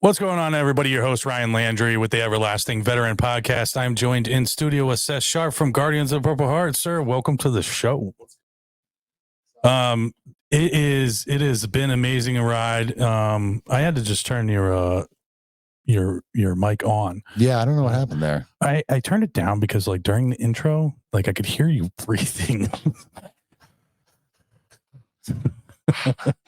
What's going on, everybody? Your host, Ryan Landry, with the Everlasting Veteran Podcast. I'm joined in studio with Seth Sharp from Guardians of Purple Heart. Sir, welcome to the show. It has been amazing a ride. I had to just turn your mic on. Yeah, I don't know what happened there. I turned it down because, like, during the intro, like, I could hear you breathing.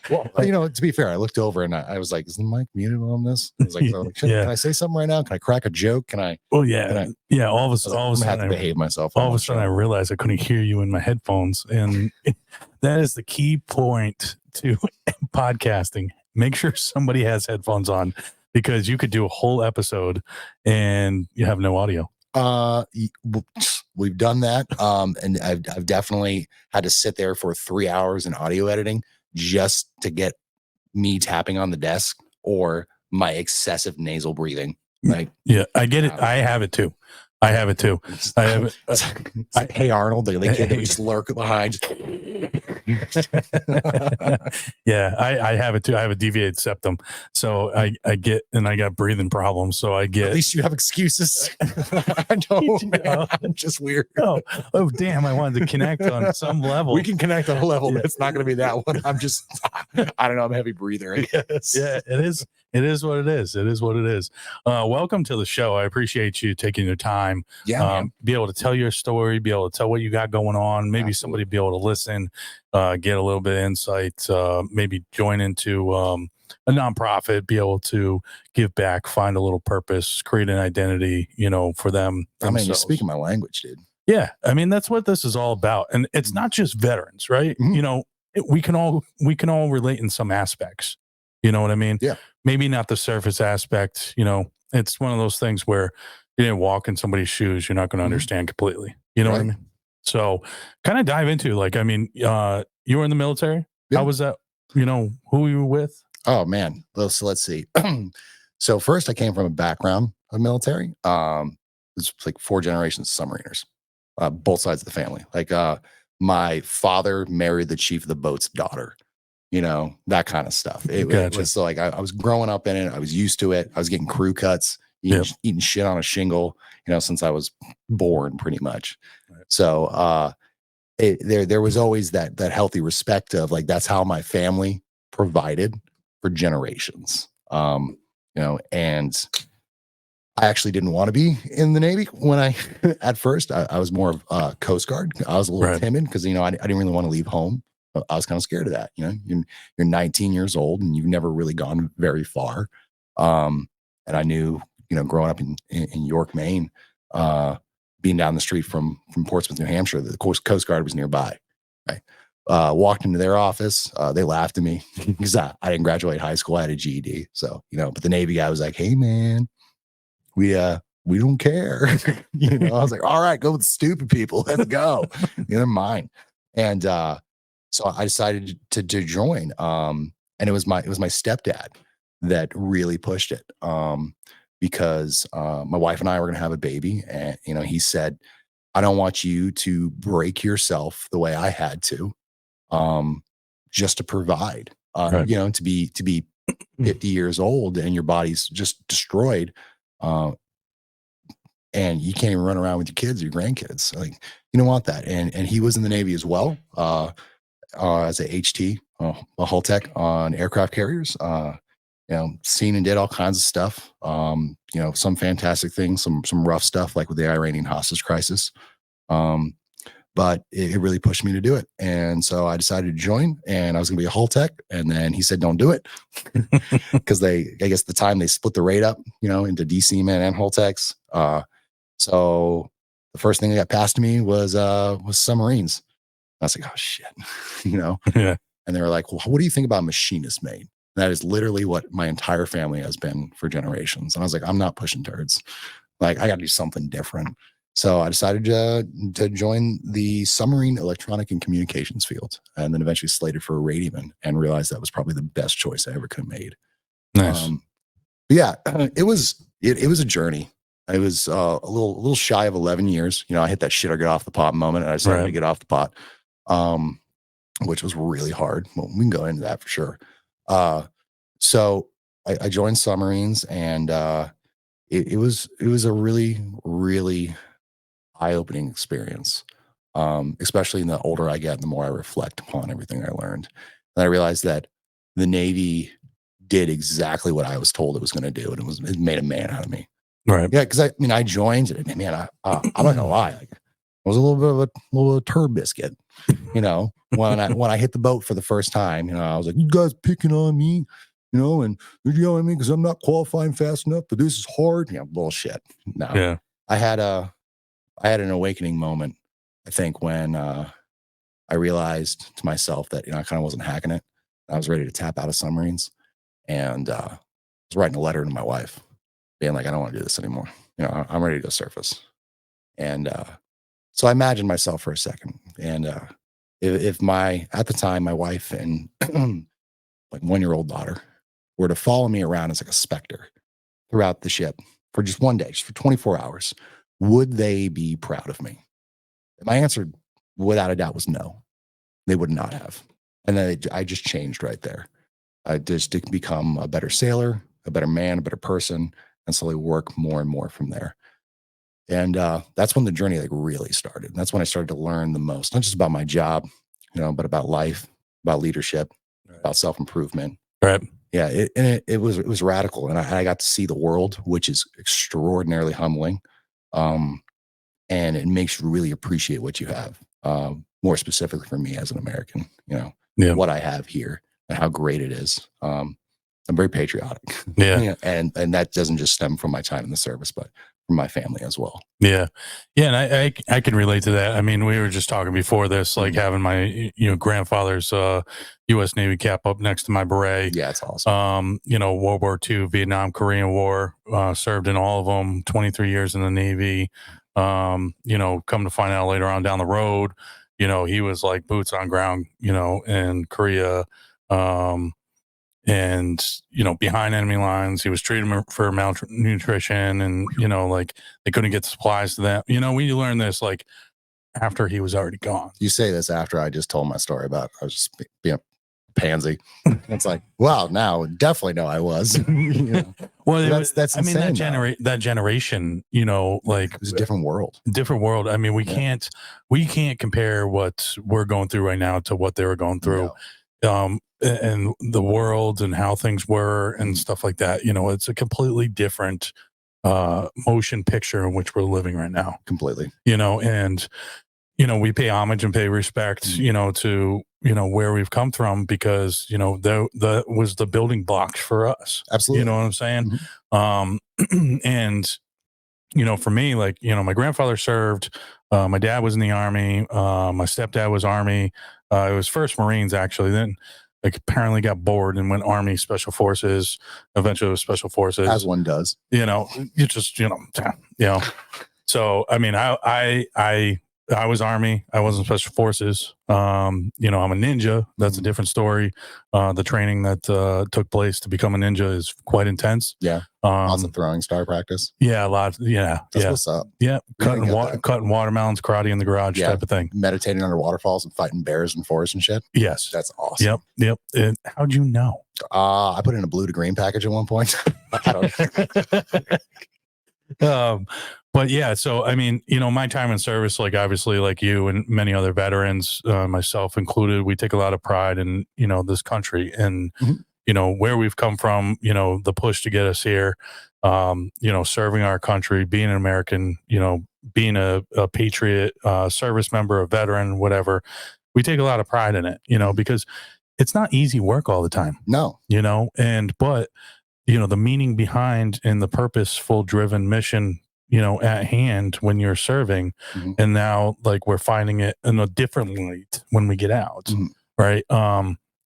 Well, to be fair, I looked over and I was like, is the mic muted on this? I was like, can I say something right now? Can I crack a joke? Can I? Well, yeah. All of a sudden, I have to behave myself. All of a sudden, I realized I couldn't hear you in my headphones. And that is the key point to podcasting. Make sure somebody has headphones on, because you could do a whole episode and you have no audio. We've done that. And I've definitely had to sit there for 3 hours in audio editing just to get me tapping on the desk or my excessive nasal breathing. Like, yeah, I get it. I have it too. I have it. It's like, hey, Arnold, the kid that would just lurk behind. Yeah, I have it too. I have a deviated septum, so I get, and I got breathing problems. So I get. At least you have excuses. I know, man. I'm just weird. Oh, damn! I wanted to connect on some level. We can connect on a level, but it's not going to be that one. I don't know. I'm a heavy breather, I guess. Yeah, it is. It is what it is. It is what it is. Welcome to the show. I appreciate you taking your time. Yeah, be able to tell your story, be able to tell what you got going on. Maybe somebody be able to listen, get a little bit of insight, maybe join into a nonprofit, be able to give back, find a little purpose, create an identity, for them. I mean, you're speaking my language, dude. Yeah. I mean, that's what this is all about. And it's not just veterans, right? Mm-hmm. We can all relate in some aspects. You know what I mean? Yeah. Maybe not the surface aspect. It's one of those things where you didn't walk in somebody's shoes, you're not going to understand completely. You know what I mean? So kind of dive into, like, I mean, you were in the military. Yeah. How was that? Who you were with? Oh, man. So let's see. So first I came from a background of military. It's like 4 generations of submariners, both sides of the family. Like, my father married the chief of the boat's daughter, that kind of stuff. It was so, like, I was growing up in it. I was used to it. I was getting crew cuts, eating shit on a shingle, since I was born, pretty much. Right. So there was always that healthy respect of, like, that's how my family provided for generations. And I actually didn't want to be in the Navy when at first I was more of Coast Guard. I was a little timid because, I didn't really want to leave home. I was kind of scared of that. You're 19 years old and you've never really gone very far. And I knew, growing up in York, Maine, being down the street from Portsmouth, New Hampshire, the Coast Guard was nearby. Right. Walked into their office. They laughed at me because I didn't graduate high school. I had a GED. So, but the Navy guy was like, hey, man, we don't care. I was like, all right, go with the stupid people. Let's go. They're mine. And so I decided to join. And it was my stepdad that really pushed it. Because my wife and I were going to have a baby, and he said, I don't want you to break yourself the way I had to, just to provide. Right. To be 50 years old and your body's just destroyed, and you can't even run around with your kids or your grandkids. Like, you don't want that. And he was in the Navy as well, as a HT, a hull tech on aircraft carriers. Seen and did all kinds of stuff. Some fantastic things, some rough stuff, like with the Iranian hostage crisis. But it really pushed me to do it. And so I decided to join, and I was going to be a hull tech. And then he said, don't do it. Because I guess the time they split the rate up, into DC men and hull techs. So the first thing that got passed to me was submarines. I was like, oh shit, Yeah. And they were like, well, what do you think about machinist mate? That is literally what my entire family has been for generations. And I was like, I'm not pushing turds. Like, I got to do something different. So I decided to join the submarine electronic and communications field, and then eventually slated for a radioman, and realized that was probably the best choice I ever could have made. Nice. It was a journey. It was a little shy of 11 years. I hit that shit or get off the pot moment, and I decided to get off the pot, which was really hard. Well, we can go into that for sure. So I joined submarines, and it was a really, really eye-opening experience. Especially the older I get, the more I reflect upon everything I learned. And I realized that the Navy did exactly what I was told it was going to do, and it made a man out of me. Right. Yeah, because I mean, I joined it, and man, I'm not gonna lie, like, I was a little bit of a little turd biscuit, when I hit the boat for the first time. I was like, you guys picking on me, and you're yelling at me because I'm not qualifying fast enough, but this is hard. Bullshit. No, Yeah. I had an awakening moment, I think, when I realized to myself that I kind of wasn't hacking it. I was ready to tap out of submarines, and I was writing a letter to my wife, being like, I don't want to do this anymore. I'm ready to go surface. And so I imagined myself for a second, and if at the time my wife and like 1-year-old daughter were to follow me around as like a specter throughout the ship for just one day, just for 24 hours, would they be proud of me? My answer, without a doubt, was no. They would not have. And then I just changed right there. I just to become a better sailor, a better man, a better person, and slowly work more and more from there. And that's when the journey like really started. That's when I started to learn the most, not just about my job, but about life, about leadership, about self-improvement. Right. Yeah, it was radical, and I got to see the world, which is extraordinarily humbling. And it makes you really appreciate what you have. More specifically for me as an American, Yeah. what I have here and how great it is. I'm very patriotic. Yeah. And that doesn't just stem from my time in the service, but from my family as well. Yeah. Yeah. And I can relate to that. I mean, we were just talking before this, like having my, grandfather's U.S. Navy cap up next to my beret. Yeah, it's awesome. World War II, Vietnam, Korean War, served in all of them, 23 years in the Navy. Come to find out later on down the road, he was like boots on ground, in Korea. And behind enemy lines, he was treated for malnutrition, and like they couldn't get supplies to them. We learned this like after he was already gone. You say this after I just told my story about I was just being a pansy. It's like, wow, now definitely know I was. Well, that's I mean, insane. that generation, like It was a different world. I mean, we can't compare what we're going through right now to what they were going through. No. And the world and how things were and stuff like that. It's a completely different motion picture in which we're living right now. Completely. And we pay homage and pay respect, to where we've come from, because that was the building blocks for us. Absolutely. You know what I'm saying? And for me, like, my grandfather served, my dad was in the Army, my stepdad was Army, it was first Marines, actually, then like apparently got bored and went Army Special Forces, eventually it was Special Forces, as one does. You just so I mean, I was Army. I wasn't Special Forces. I'm a ninja. That's a different story. The training that took place to become a ninja is quite intense. Yeah. Lots of throwing star practice. Yeah, a lot. Yeah. That's what's up. Yeah. Cutting watermelons, karate in the garage type of thing. Meditating under waterfalls and fighting bears in forests and shit. Yes. That's awesome. Yep. And how'd you know? I put in a blue to green package at one point. I don't know. But yeah, so I mean, my time in service, like obviously, like you and many other veterans, myself included, we take a lot of pride in this country and where we've come from. The push to get us here, serving our country, being an American, being a patriot, service member, a veteran, whatever. We take a lot of pride in it, because it's not easy work all the time. No, but the meaning behind and the purposeful driven mission, at hand when you're serving. And now like we're finding it in a different light when we get out. Right.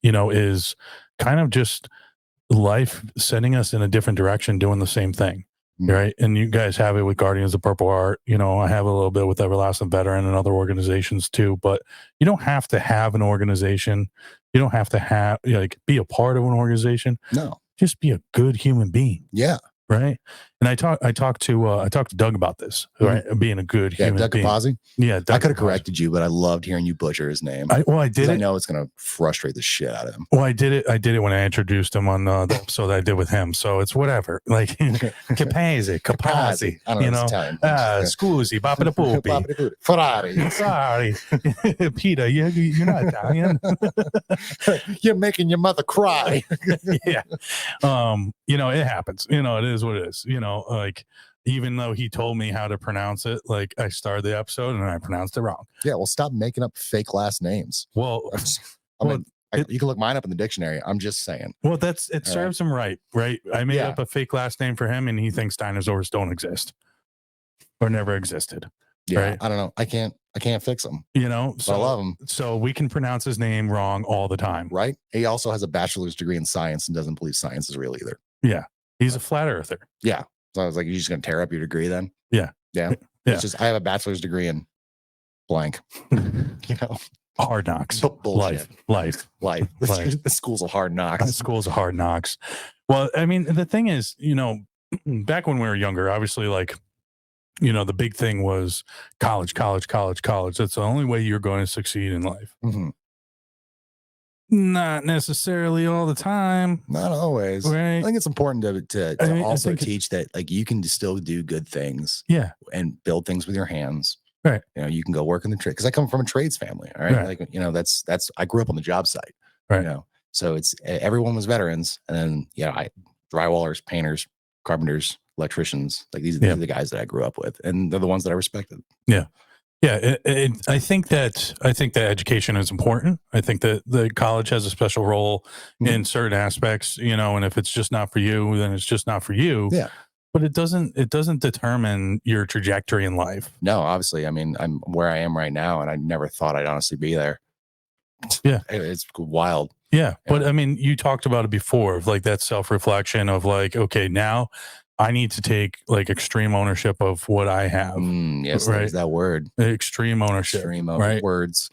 Is kind of just life sending us in a different direction, doing the same thing. Right. And you guys have it with Guardians of Purple Heart. I have a little bit with Everlasting Veteran and other organizations too, but you don't have to have an organization. You don't have to be a part of an organization. No. Just be a good human being. Yeah. Right. And I talked to Doug about this, right? Being a good Yeah, human Doug being. Capazzi. Yeah, I could have corrected you, but I loved hearing you butcher his name. I did 'Cause I it. know it's going to frustrate the shit out of him. Well, I did it when I introduced him on the episode that I did with him. So it's whatever. Like Capazzi, I don't know, it's Italian. Scusi, bappa poopy. Ferrari. Sorry, Peter, you're not Italian. You're making your mother cry. Yeah. It happens. It is what it is. Like, even though he told me how to pronounce it, like I started the episode and I pronounced it wrong. Yeah, well, stop making up fake last names. Well, you can look mine up in the dictionary. I'm just saying. Well, it serves him right? I made Yeah. up a fake last name for him, and he thinks dinosaurs don't exist or never existed. Yeah, right? I don't know. I can't fix him. So I love him. So we can pronounce his name wrong all the time, right? He also has a bachelor's degree in science and doesn't believe science is real either. Yeah, he's a flat earther. Yeah. So I was like, you're just going to tear up your degree then? Yeah. Yeah. Yeah. It's just, I have a bachelor's degree in blank. Hard knocks. Bullshit. Life. The school's of hard knocks. The school's of hard knocks. Well, I mean, the thing is, back when we were younger, obviously, like, the big thing was college. That's the only way you're going to succeed in life. Mm-hmm. Not necessarily all the time. Not always. Right. I think it's important to also teach that, like, you can still do good things. Yeah. And build things with your hands. Right. You can go work in the trade, because I come from a trades family. All right. Like, that's I grew up on the job site. Right. So it's everyone was veterans, and then drywallers, painters, carpenters, electricians. Like these are the guys that I grew up with, and they're the ones that I respected. Yeah. Yeah, I think that education is important. I think that the college has a special role in certain aspects, and if it's just not for you, then it's just not for you. Yeah. But it doesn't determine your trajectory in life. No, obviously. I mean, I'm where I am right now, and I never thought I'd honestly be there. Yeah. It's wild. Yeah. But I mean, you talked about it before, of like that self-reflection of like, okay, now I need to take like extreme ownership of what I have. Yes, right? There's that word. Extreme ownership. Right? Words.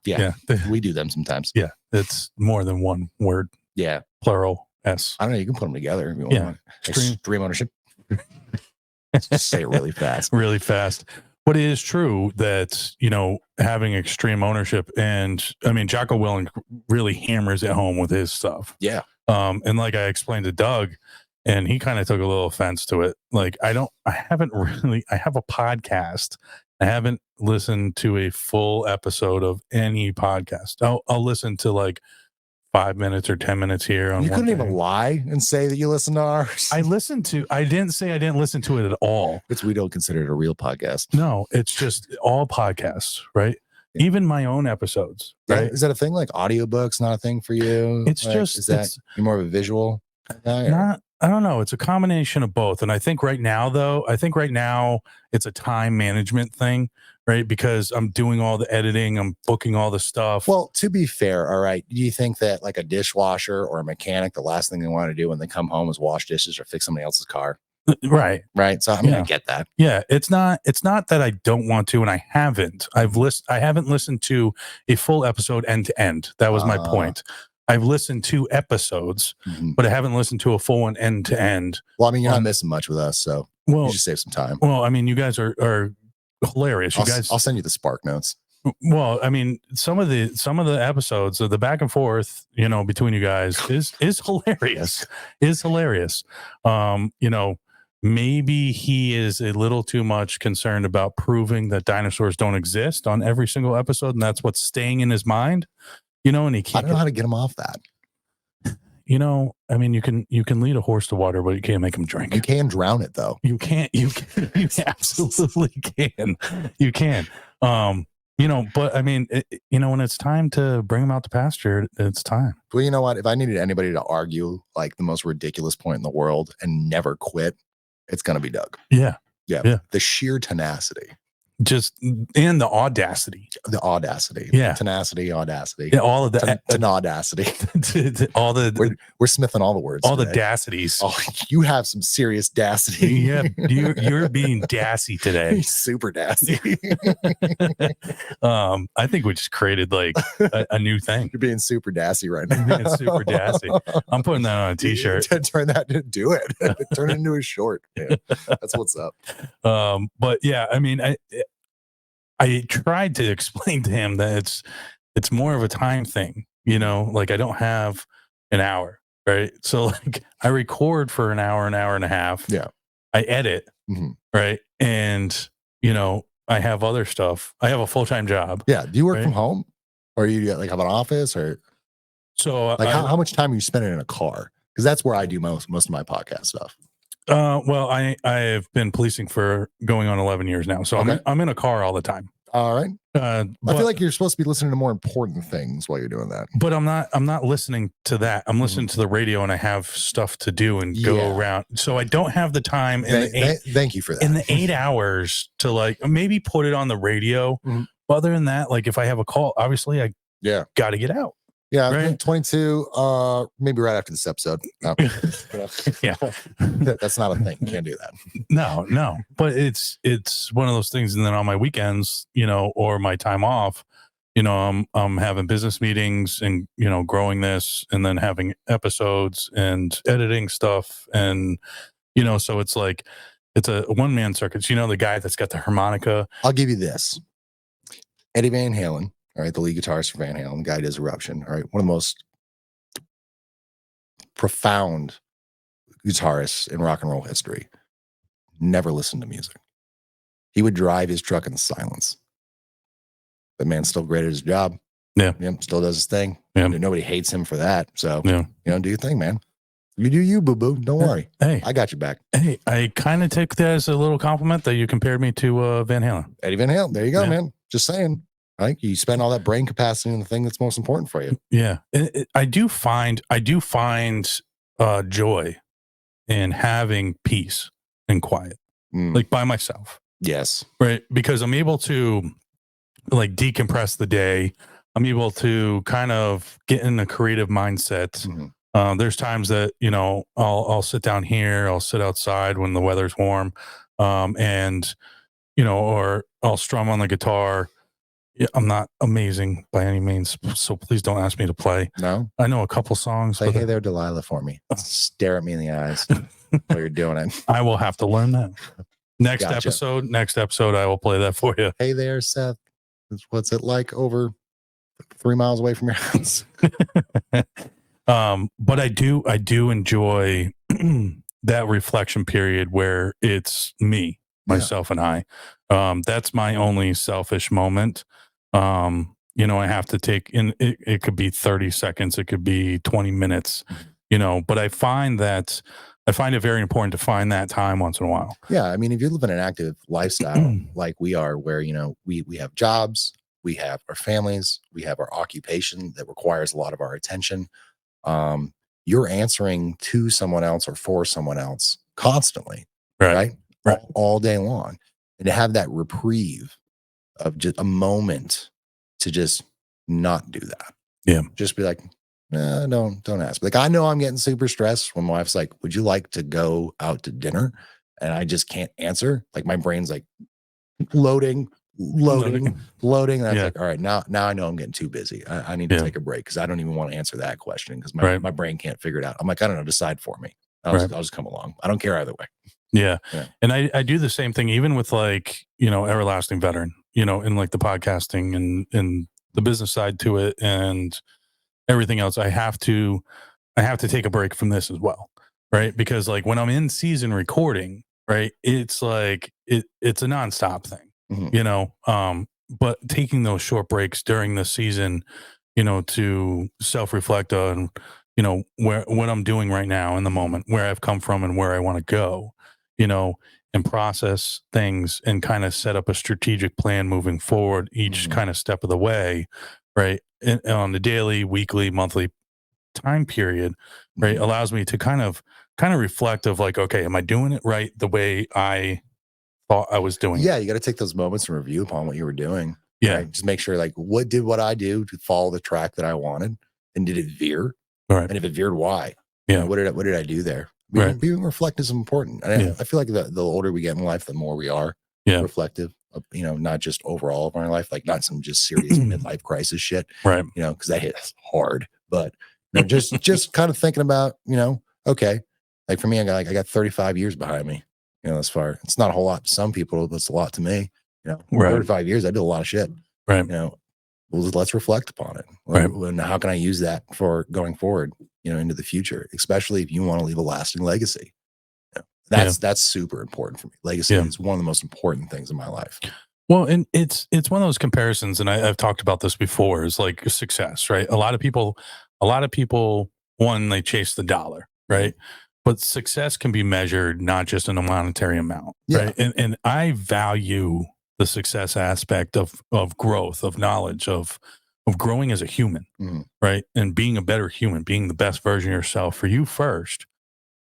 Yeah. We do them sometimes. Yeah. It's more than one word. Yeah. Plural. S. I don't know. You can put them together if you yeah. want. Extreme ownership. Just say it really fast. Really fast. But it is true that, having extreme ownership, and I mean, Jocko Willink really hammers it home with his stuff. Yeah. And like I explained to Doug, and he kind of took a little offense to it. Like, I have a podcast. I haven't listened to a full episode of any podcast. I'll listen to like 5 minutes or 10 minutes here. You couldn't even lie and say that you listen to ours. I didn't say I didn't listen to it at all. We don't consider it a real podcast. No, it's just all podcasts, right? Yeah. Even my own episodes, right? Is that a thing? Like audiobooks, not a thing for you? It's like, you're more of a visual guy? I don't know. It's a combination of both. And I think right now it's a time management thing, right? Because I'm doing all the editing, I'm booking all the stuff. Well, to be fair, all right, do you think that like a dishwasher or a mechanic, the last thing they want to do when they come home is wash dishes or fix somebody else's car? Right. So I mean, I get that. Yeah. It's not that I don't want to, and I haven't. I haven't listened to a full episode end to end. That was my point. I've listened to episodes, but I haven't listened to a full one end to end. Well, I mean, you're not missing much with us, so you just save some time. Well, I mean, you guys are hilarious. I'll send you the Spark Notes. Well, I mean, some of the episodes of the back and forth, between you guys is hilarious. Maybe he is a little too much concerned about proving that dinosaurs don't exist on every single episode, and that's what's staying in his mind. And he can't. I don't know how to get him off that. I mean, you can lead a horse to water, but you can't make him drink. You can drown it, though. You can't. You absolutely can. You can. But I mean, when it's time to bring him out to pasture, it's time. Well, you know what? If I needed anybody to argue like the most ridiculous point in the world and never quit, it's gonna be Doug. Yeah. The sheer tenacity. just, and the audacity. Yeah. Tenacity, audacity. Yeah, all of that. Audacity. all the we're smithing all the words. All today. the dacities. Oh, you have some serious dacity. Yeah, you're being dassy today. Super dassy. I think we just created like a new thing. You're being super dassy right now. Being super dassy. I'm putting that on a t-shirt. Do it. Turn it into a short. Man. That's what's up. But yeah, I mean, I tried to explain to him that it's more of a time thing, you know, like I don't have an hour, right? So like I record for an hour and a half. Yeah. I edit, right? And, you know, I have other stuff. I have a full-time job. Yeah. Do you work from home, or you like have an office, or so like how much time are you spending in a car? Because that's where I do most of my podcast stuff. Well, I have been policing for going on 11 years now, so I'm in a car all the time. All right. I feel like you're supposed to be listening to more important things while you're doing that. But I'm not listening to that. I'm listening to the radio, and I have stuff to do and go around. So I don't have the time. Thank you for that. In the 8 hours to like maybe put it on the radio. But other than that, like if I have a call, obviously I got to get out. Yeah, right? 22, maybe right after this episode. No. Yeah. That's not a thing. You can't do that. No. But it's one of those things. And then on my weekends, you know, or my time off, you know, I'm having business meetings and, you know, growing this, and then having episodes and editing stuff. And, you know, so it's like, it's a one-man circus. You know, the guy that's got the harmonica. I'll give you this. Eddie Van Halen. All right, the lead guitarist for Van Halen, guy does Eruption. All right, one of the most profound guitarists in rock and roll history. Never listened to music. He would drive his truck in silence. The man's still great at his job. Yeah, still does his thing. Yeah, nobody hates him for that. So yeah, you know, do your thing, man. You do you, boo boo. Don't worry. Hey, I got you back. Hey, I kind of take that as a little compliment that you compared me to Van Halen. Eddie Van Halen. There you go, man. Just saying. Right? You spend all that brain capacity on the thing that's most important for you. Yeah. I do find joy in having peace and quiet, like by myself. Yes. Right. Because I'm able to like decompress the day. I'm able to kind of get in a creative mindset. There's times that, you know, I'll sit down here, I'll sit outside when the weather's warm, and, you know, or I'll strum on the guitar. Yeah, I'm not amazing by any means, so please don't ask me to play. No, I know a couple songs. Play Hey There, Delilah for me. Stare at me in the eyes while you're doing it. I will have to learn that. Next episode, I will play that for you. Hey there, Seth. What's it like over 3 miles away from your house? But I do enjoy that reflection period where it's me, myself, and I. That's my only selfish moment. You know, I have to take in, it could be 30 seconds, it could be 20 minutes, you know, but I find it very important to find that time once in a while. Yeah. I mean, if you live in an active lifestyle like we are, where, you know, we have jobs, we have our families, we have our occupation that requires a lot of our attention. You're answering to someone else or for someone else constantly, right? All day long. And to have that reprieve of just a moment to just not do that. Yeah. Just be like, nah, don't ask. Like, I know I'm getting super stressed when my wife's like, would you like to go out to dinner? And I just can't answer. Like, my brain's like loading. And I'm like, all right, now I know I'm getting too busy. I need to take a break, because I don't even want to answer that question, because my brain can't figure it out. I'm like, I don't know, decide for me. I'll just come along. I don't care either way. Yeah. And I do the same thing, even with like, you know, Everlasting Veteran, you know, in like the podcasting and the business side to it and everything else. I have to take a break from this as well. Right. Because like when I'm in season recording, right, it's like, it's a nonstop thing, you know, but taking those short breaks during the season, you know, to self-reflect on, you know, what I'm doing right now in the moment, where I've come from and where I want to go, you know, and process things and kind of set up a strategic plan moving forward each kind of step of the way, right? And on the daily, weekly, monthly time period, right, allows me to kind of reflect of like, okay, am I doing it right the way I thought I was doing. Yeah, you got to take those moments and review upon what you were doing. Yeah. Right? Just make sure, like, what I do to follow the track that I wanted, and did it veer? Right. And if it veered, why? Yeah. You know, what did I do there? Right. Being reflective is important. And I feel like the older we get in life, the more we are reflective of, you know, not just overall of our life, like not some just serious midlife crisis shit, right? You know, because that hits hard. But you know, just kind of thinking about, you know, okay, like for me, I got 35 years behind me. You know, as far, it's not a whole lot to some people, but it's a lot to me. You know, 35 years, I did a lot of shit. Right. You know, well, let's reflect upon it. Right. And how can I use that for going forward, you know, into the future, especially if you want to leave a lasting legacy. You know, that's super important for me. Legacy is one of the most important things in my life. Well, and it's one of those comparisons, and I've talked about this before, is like success, right? A lot of people, one, they chase the dollar, right? But success can be measured not just in a monetary amount, right? And I value the success aspect of growth, of knowledge, of growing as a human, right? And being a better human, being the best version of yourself for you first,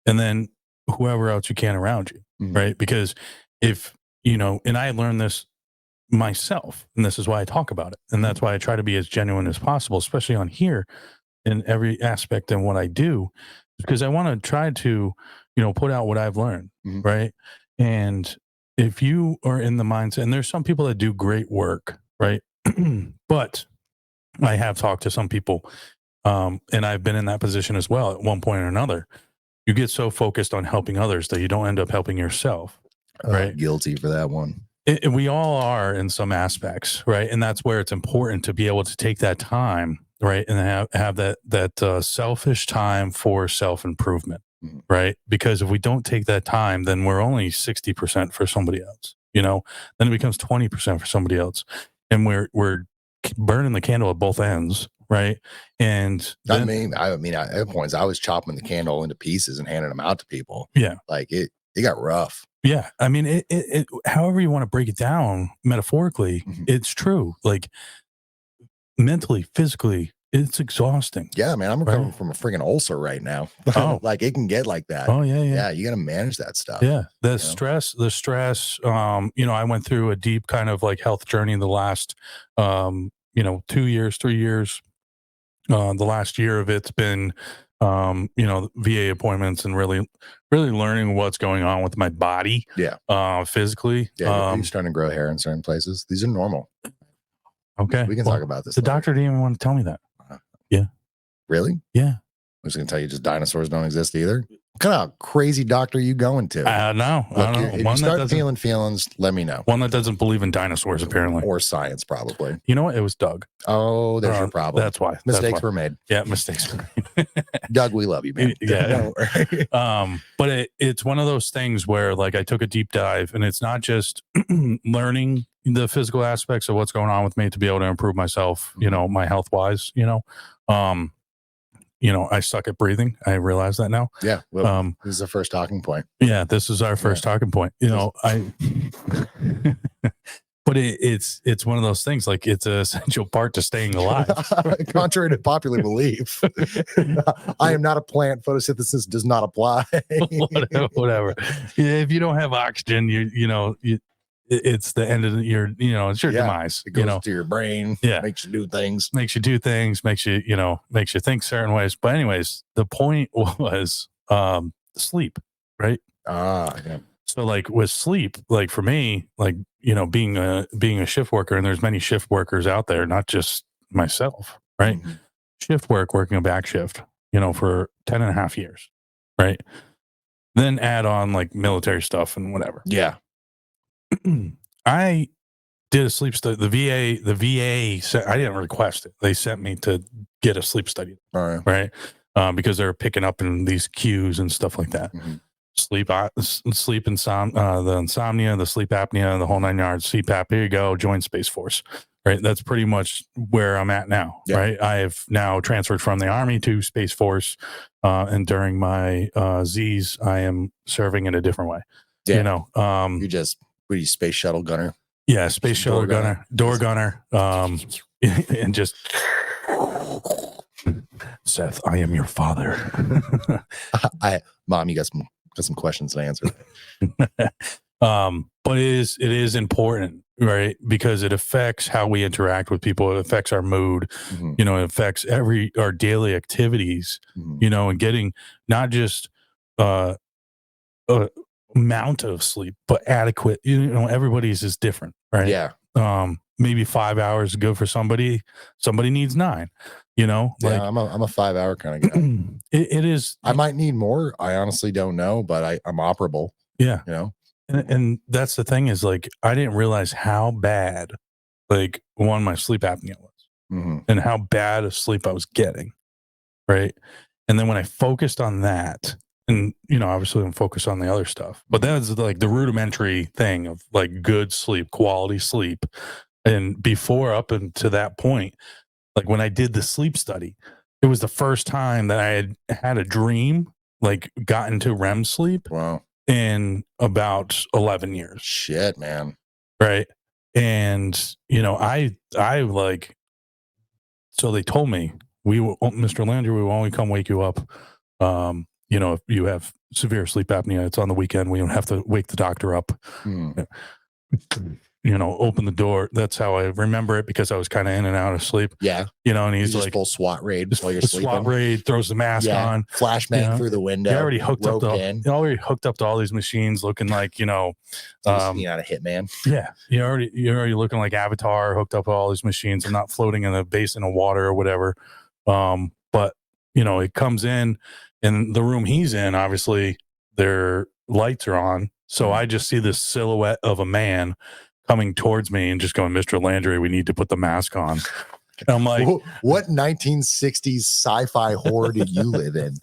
and then whoever else you can around you, right? Because if, you know, and I learned this myself, and this is why I talk about it, and that's why I try to be as genuine as possible, especially on here in every aspect in what I do, because I want to try to, you know, put out what I've learned, right? And if you are in the mindset, and there's some people that do great work, right? But I have talked to some people, and I've been in that position as well at one point or another. You get so focused on helping others that you don't end up helping yourself, right? Guilty for that one. We all are in some aspects, right? And that's where it's important to be able to take that time, right, and have that selfish time for self-improvement, right? Because if we don't take that time, then we're only 60% for somebody else, you know. Then it becomes 20% for somebody else, and we're burning the candle at both ends, right? And then, I mean, at points I was chopping the candle into pieces and handing them out to people. Yeah, like it got rough. Yeah, I mean, it however you want to break it down metaphorically, it's true. Like mentally, physically, it's exhausting. Yeah, man, I'm recovering from a freaking ulcer right now. Oh, like it can get like that. Oh, yeah. You got to manage that stuff. Yeah, the stress. You know, I went through a deep kind of like health journey the last, you know, 2 years, 3 years. The last year of it's been, you know, VA appointments and really learning what's going on with my body. Physically. You're starting to grow hair in certain places. These are normal. Okay. We can talk about this. The doctor didn't even want to tell me that. Yeah. Really? Yeah. I'm just going to tell you just dinosaurs don't exist either. What kind of crazy doctor are you going to? No, I don't know. If you start feeling feelings, let me know. One that doesn't believe in dinosaurs, apparently. Or science, probably. You know what? It was Doug. Oh, there's your problem. That's why. Mistakes were made. Yeah, mistakes were made. Doug, we love you, man. Yeah. But it's one of those things where, like, I took a deep dive, and it's not just learning the physical aspects of what's going on with me to be able to improve myself, you know, my health-wise, you know. You know, I suck at breathing. I realize that now. Yeah. Well, this is the first talking point. Yeah, this is our first talking point. You know, but it's one of those things, like it's an essential part to staying alive. Contrary to popular belief, I am not a plant. Photosynthesis does not apply. Whatever. If you don't have oxygen, it's the end of your, it's your demise. It goes to your brain. Yeah. Makes you do things. Makes you think certain ways. But anyways, the point was sleep, right? Yeah. So like with sleep, like for me, like, being a shift worker, and there's many shift workers out there, not just myself, right? Shift working a back shift, for 10 and a half years, right? Then add on like military stuff and whatever. Yeah. I did a sleep study. The VA said, I didn't request it. They sent me to get a sleep study. All right. Right. Because they're picking up in these cues and stuff like that. The insomnia, the sleep apnea, the whole 9 yards, CPAP. Here you go. Join Space Force. Right. That's pretty much where I'm at now. Yeah. Right. I have now transferred from the Army to Space Force. And during my Z's, I am serving in a different way. Yeah. You're you space shuttle gunner? Yeah, space shuttle gunner, door gunner, and just Seth, I am your father. Mom, you got some questions to answer. But it is important, right? Because it affects how we interact with people. It affects our mood. Mhm. You know, it affects our daily activities. Mhm. You know, and getting not just uh, a amount of sleep, but adequate. You know, everybody's is different, right? Yeah. Maybe 5 hours is good for somebody. Somebody needs 9. You know, Yeah, like I'm a 5-hour kind of guy. it is. I might need more. I honestly don't know, but I'm operable, Yeah. you know? And that's the thing is like I didn't realize how bad like my sleep apnea was Mhm. and how bad of sleep I was getting. Right. And then when I focused on that, and you know, obviously I'm focused on the other stuff, but that's like the rudimentary thing of like good sleep, quality sleep. And before up and to that point, like when I did the sleep study, it was the first time that I had a dream, like got into REM sleep Wow. in about 11 years. Shit, man. Right. And, you know, I like, so they told me, Mr. Landry, we will only come wake you up. You know, if you have severe sleep apnea, it's on the weekend. We don't have to wake the doctor up. Mm. You know, open the door. That's how I remember it because I was kind of in and out of sleep. Yeah. You know, and You he's just like, pull SWAT raid while you're the sleeping. SWAT raid, throws the mask on. Flashbang through the window. He already hooked up to all these machines looking like, you know, out a hitman. Yeah. You're already looking like Avatar, hooked up to all these machines. I'm not floating in a basin of water or whatever. But you know, it comes in and the room he's in, obviously their lights are on. So I just see this silhouette of a man coming towards me and just going, Mr. Landry, we need to put the mask on. And I'm like, what 1960s sci-fi horror did you live in?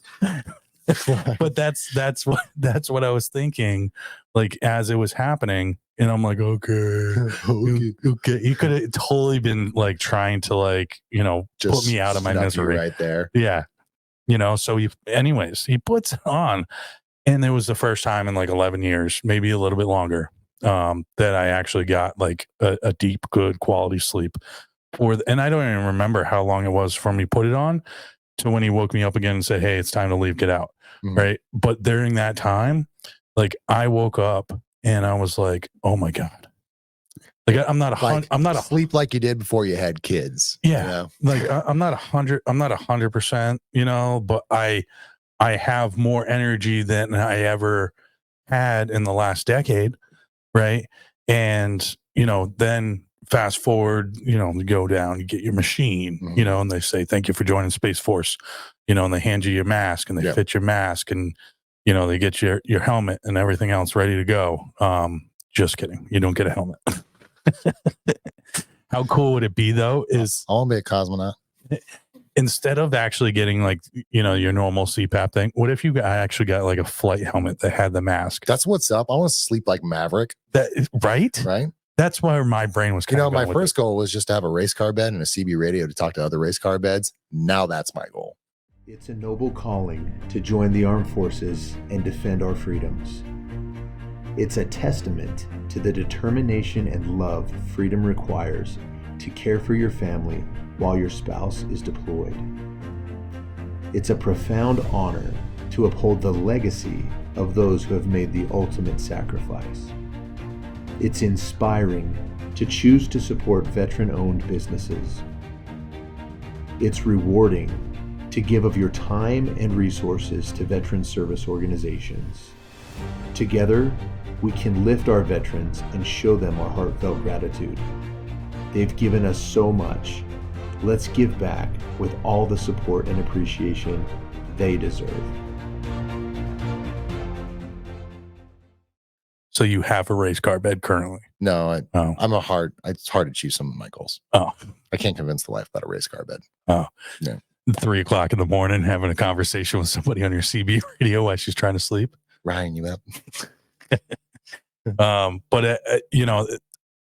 But that's what I was thinking, like as it was happening, and I'm like, okay. He could have totally been like trying to like, you know, Just put me out of my misery right there. Yeah, you know. So he puts it on, and it was the first time in like 11 years, maybe a little bit longer, that I actually got like a deep, good quality sleep. And I don't even remember how long it was from he put it on to when he woke me up again and said, hey, it's time to leave, get out. Right. But during that time, like I woke up and I was like, oh my God. Like I'm not sleep like you did before you had kids. Yeah. You know? Like I'm not 100%, you know, but I have more energy than I ever had in the last decade. Right. And, you know, then fast forward, you know, you go down, you get your machine, you know, and they say, thank you for joining Space Force, you know, and they hand you your mask and they fit your mask and, you know, they get your helmet and everything else ready to go. Just kidding. You don't get a helmet. How cool would it be though? Is I want to be a cosmonaut. Instead of actually getting like, you know, your normal CPAP thing, what if you actually got like a flight helmet that had the mask? That's what's up. I want to sleep like Maverick. Right. That's where my brain was. My first goal was just to have a race car bed and a CB radio to talk to other race car beds. Now that's my goal. It's a noble calling to join the armed forces and defend our freedoms. It's a testament to the determination and love freedom requires to care for your family while your spouse is deployed. It's a profound honor to uphold the legacy of those who have made the ultimate sacrifice. It's inspiring to choose to support veteran-owned businesses. It's rewarding to give of your time and resources to veteran service organizations. Together, we can lift our veterans and show them our heartfelt gratitude. They've given us so much. Let's give back with all the support and appreciation they deserve. So you have a race car bed currently? No, it's hard to choose some of my goals. Oh, I can't convince the wife about a race car bed. Oh, yeah. 3 o'clock in the morning, having a conversation with somebody on your CB radio while she's trying to sleep. Ryan, you up? But you know,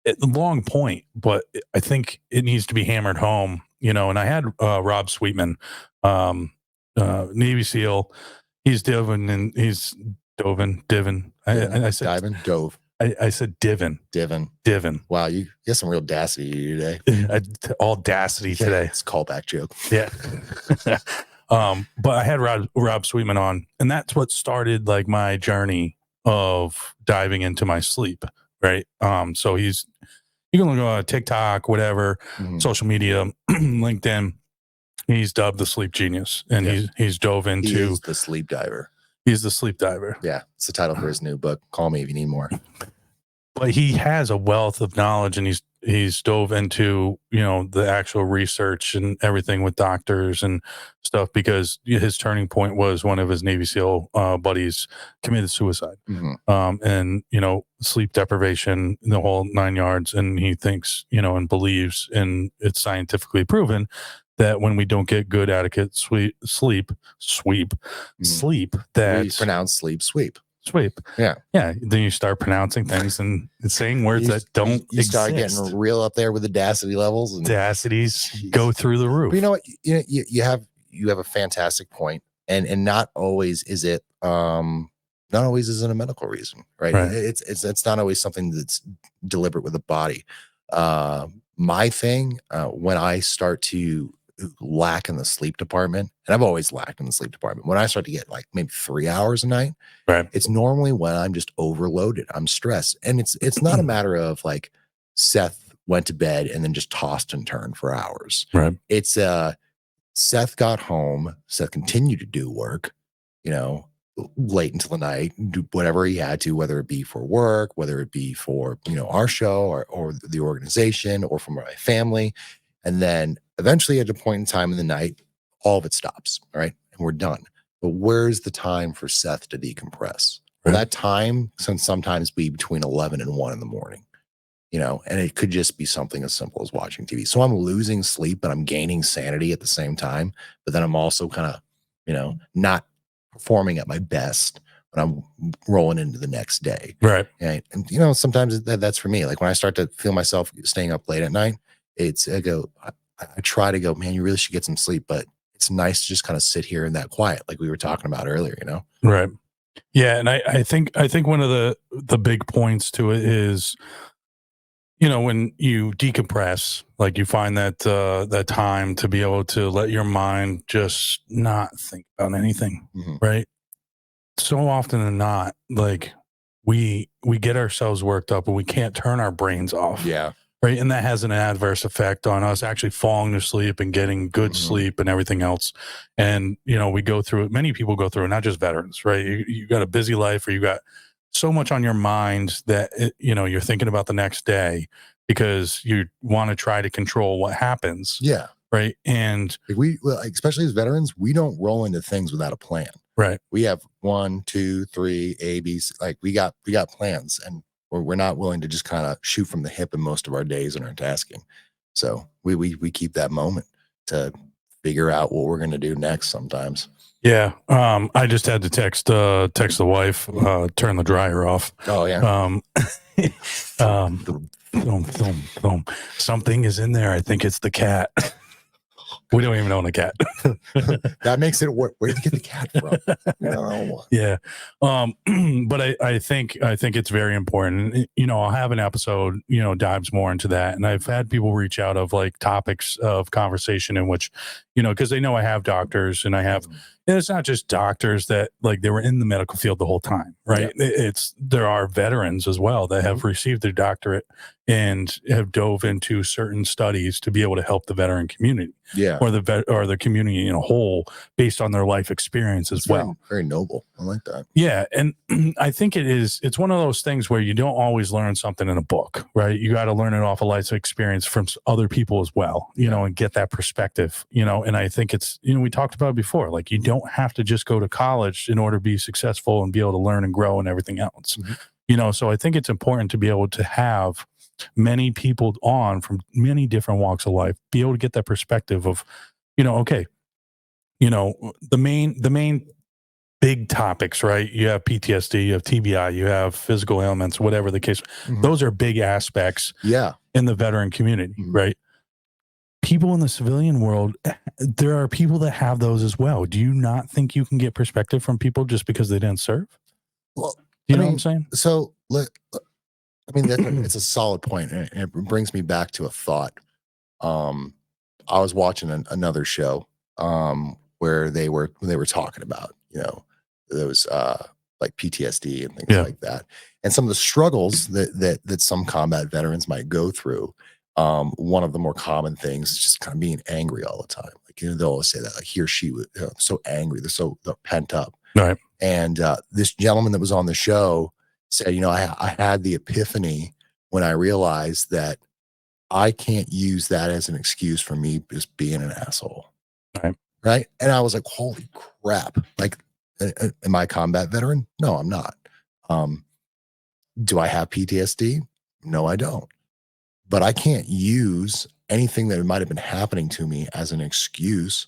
at the long point, but I think it needs to be hammered home, you know, and I had Rob Sweetman, Navy SEAL. He's Divin and he's Divin. I said Divin, Dove. I said Divin. Wow, you get some real audacity today. Audacity today. It's a callback joke. Yeah. But I had Rob Sweetman on, and that's what started like my journey of diving into my sleep, right? So you can look on TikTok, whatever, Mhm. social media, LinkedIn. He's dubbed the sleep genius, and Yeah. he's dove He into. is the sleep diver. He's the sleep diver. Yeah, it's the title for his new book. Call me if you need more. But he has a wealth of knowledge, and he's dove into, you know, the actual research and everything with doctors and stuff, because his turning point was one of his Navy SEAL buddies committed suicide. Mhm. And, you know, sleep deprivation, the whole 9 yards. And he thinks, you know, and believes, and it's scientifically proven that when we don't get good, adequate sleep, We that pronounce sleep sweep. sweep. Yeah. Yeah. Then you start pronouncing things and saying words that don't You start exist. getting real up there with audacity levels, and Audacities Jeez. go through the roof. But you know what? You have a fantastic point, and not always is it not always is it a medical reason, right? Right. It's not always something that's deliberate with the body. My thing, when I start to lack in the sleep department, and I've always lacked in the sleep department, when I start to get like maybe 3 hours a night, Right. it's normally when I'm just overloaded. I'm stressed, and it's not a matter of like Seth went to bed and then just tossed and turned for hours. Right. It's Seth got home. Seth continued to do work, you know, late into the night, do whatever he had to, whether it be for work, whether it be for, you know, our show or the organization or for my family. And then eventually at a point in time in the night, all of it stops. All right. And we're done. But where's the time for Seth to decompress? Well, Right. that time can sometimes be between 11 and 1 in the morning, you know, and it could just be something as simple as watching TV. So I'm losing sleep, but I'm gaining sanity at the same time. But then I'm also kind of, you know, not performing at my best when I'm rolling into the next day. Right. And you know, sometimes that's for me. Like when I start to feel myself staying up late at night, I try to go, man, you really should get some sleep, but it's nice to just kind of sit here in that quiet, like we were talking about earlier, you know? Right. Yeah. And I think one of the big points to it is, you know, when you decompress, like you find that that time to be able to let your mind just not think about anything, Mhm. right? So often than not, like we get ourselves worked up and we can't turn our brains off. Yeah. Right. And that has an adverse effect on us actually falling to sleep and getting good Mhm. sleep and everything else. And, you know, we go through it. Many people go through it, not just veterans, right? You got a busy life, or you got so much on your mind that, you know, you're thinking about the next day because you want to try to control what happens. Yeah. Right. And Like especially as veterans, we don't roll into things without a plan. right. We have 1, 2, 3 ABs. Like we got plans, and we're not willing to just kind of shoot from the hip in most of our days and our tasking. So we keep that moment to figure out what we're going to do next sometimes. Yeah. I just had to text the wife, turn the dryer off. Oh yeah. Something is in there. I think it's the cat. We don't even own a cat. That makes it where did you get the cat from? No. Yeah. But I think it's very important. You know, I'll have an episode, you know, dives more into that. And I've had people reach out of like topics of conversation in which, you know, because they know I have doctors and I have, and it's not just doctors that like they were in the medical field the whole time, right? Yeah. There are veterans as well that have received their doctorate and have dove into certain studies to be able to help the veteran community. Yeah. Or the community in a whole based on their life experience as well. Very noble. I like that. Yeah. And I think it's one of those things where you don't always learn something in a book, right? You got to learn it off a life experience from other people as well, you know, and get that perspective, you know. And I think it's, you know, we talked about it before, like you don't have to just go to college in order to be successful and be able to learn and grow and everything else, you know. So I think it's important to be able to have many people on from many different walks of life, be able to get that perspective of, you know, okay, you know, the main big topics, right? You have PTSD, you have TBI, you have physical ailments, whatever the case. Those are big aspects in the veteran community, right? People in the civilian world, there are people that have those as well. Do you not think you can get perspective from people just because they didn't serve? Well, you know what I'm saying? So I mean, it's a solid point, and it brings me back to a thought. I was watching another show where they were talking about, you know, those like PTSD and things Yeah. like that. And some of the struggles that some combat veterans might go through. One of the more common things is just kind of being angry all the time. Like, you know, they'll always say that, like, he or she was so angry, they're pent up. Right. And this gentleman that was on the show said, you know, I had the epiphany when I realized that I can't use that as an excuse for me just being an asshole. Right. Right. And I was like, holy crap. Like, am I a combat veteran? No, I'm not. Do I have PTSD? No, I don't. But I can't use anything that might have been happening to me as an excuse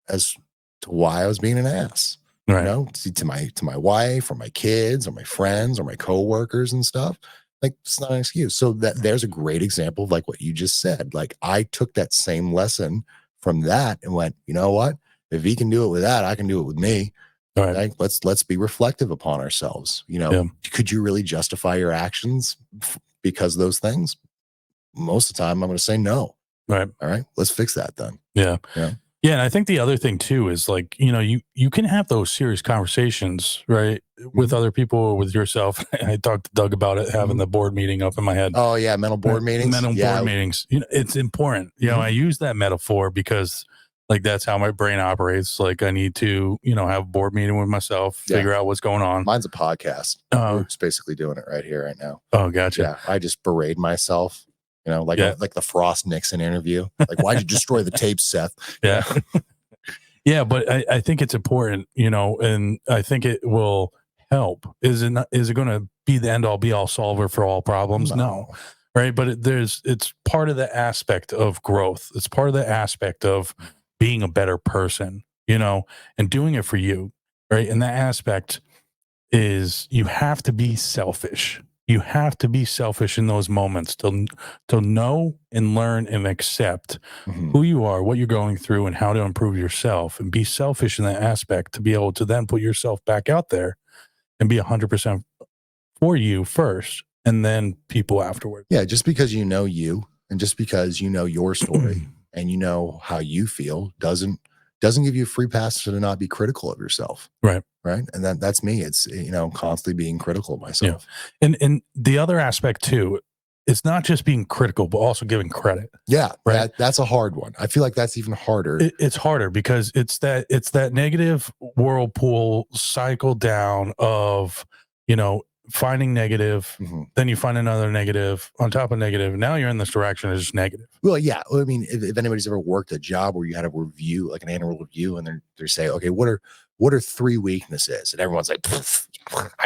as to why I was being an ass. Right. You know, to my wife or my kids or my friends or my coworkers and stuff. Like, it's not an excuse. So there's a great example of like what you just said. Like, I took that same lesson from that and went, you know what? If he can do it with that, I can do it with me. All right. Like, let's be reflective upon ourselves. You know, could you really justify your actions because of those things? Most of the time, I'm going to say no. Right. All right. Let's fix that then. Yeah. Yeah. Yeah. And I think the other thing too is like, you know, you can have those serious conversations, right, with other people or with yourself. I talked to Doug about it, having the board meeting up in my head. Oh yeah. Mental board meetings. Board meetings. You know, it's important. You know, I use that metaphor because like that's how my brain operates. Like, I need to, you know, have a board meeting with myself, figure out what's going on. Mine's a podcast. We're just basically doing it right here, right now. Oh, gotcha. Yeah. I just berate myself. You know, like the Frost Nixon interview. Like, why'd you destroy the tapes, Seth? Yeah. Yeah, but I think it's important, you know, and I think it will help. Is it going to be the end all be all solver for all problems? No. Right. But it's part of the aspect of growth. It's part of the aspect of being a better person, you know, and doing it for you. Right. And that aspect is you have to be selfish. You have to be selfish in those moments to know and learn and accept who you are, what you're going through, and how to improve yourself, and be selfish in that aspect to be able to then put yourself back out there and be 100% for you first, and then people afterwards. Yeah, just because you know you, and just because you know your story and you know how you feel doesn't give you a free pass to not be critical of yourself. Right. Right. And that's me. It's, you know, constantly being critical of myself. Yeah. And the other aspect too, it's not just being critical, but also giving credit. Yeah. Right. That's a hard one. I feel like that's even harder. It's harder because it's that negative whirlpool cycle down of, you know, finding negative, then you find another negative on top of negative. Now you're in this direction is just negative. Well, yeah. I mean, if anybody's ever worked a job where you had a review, like an annual review, and they're saying, okay, what are 3 weaknesses? And everyone's like,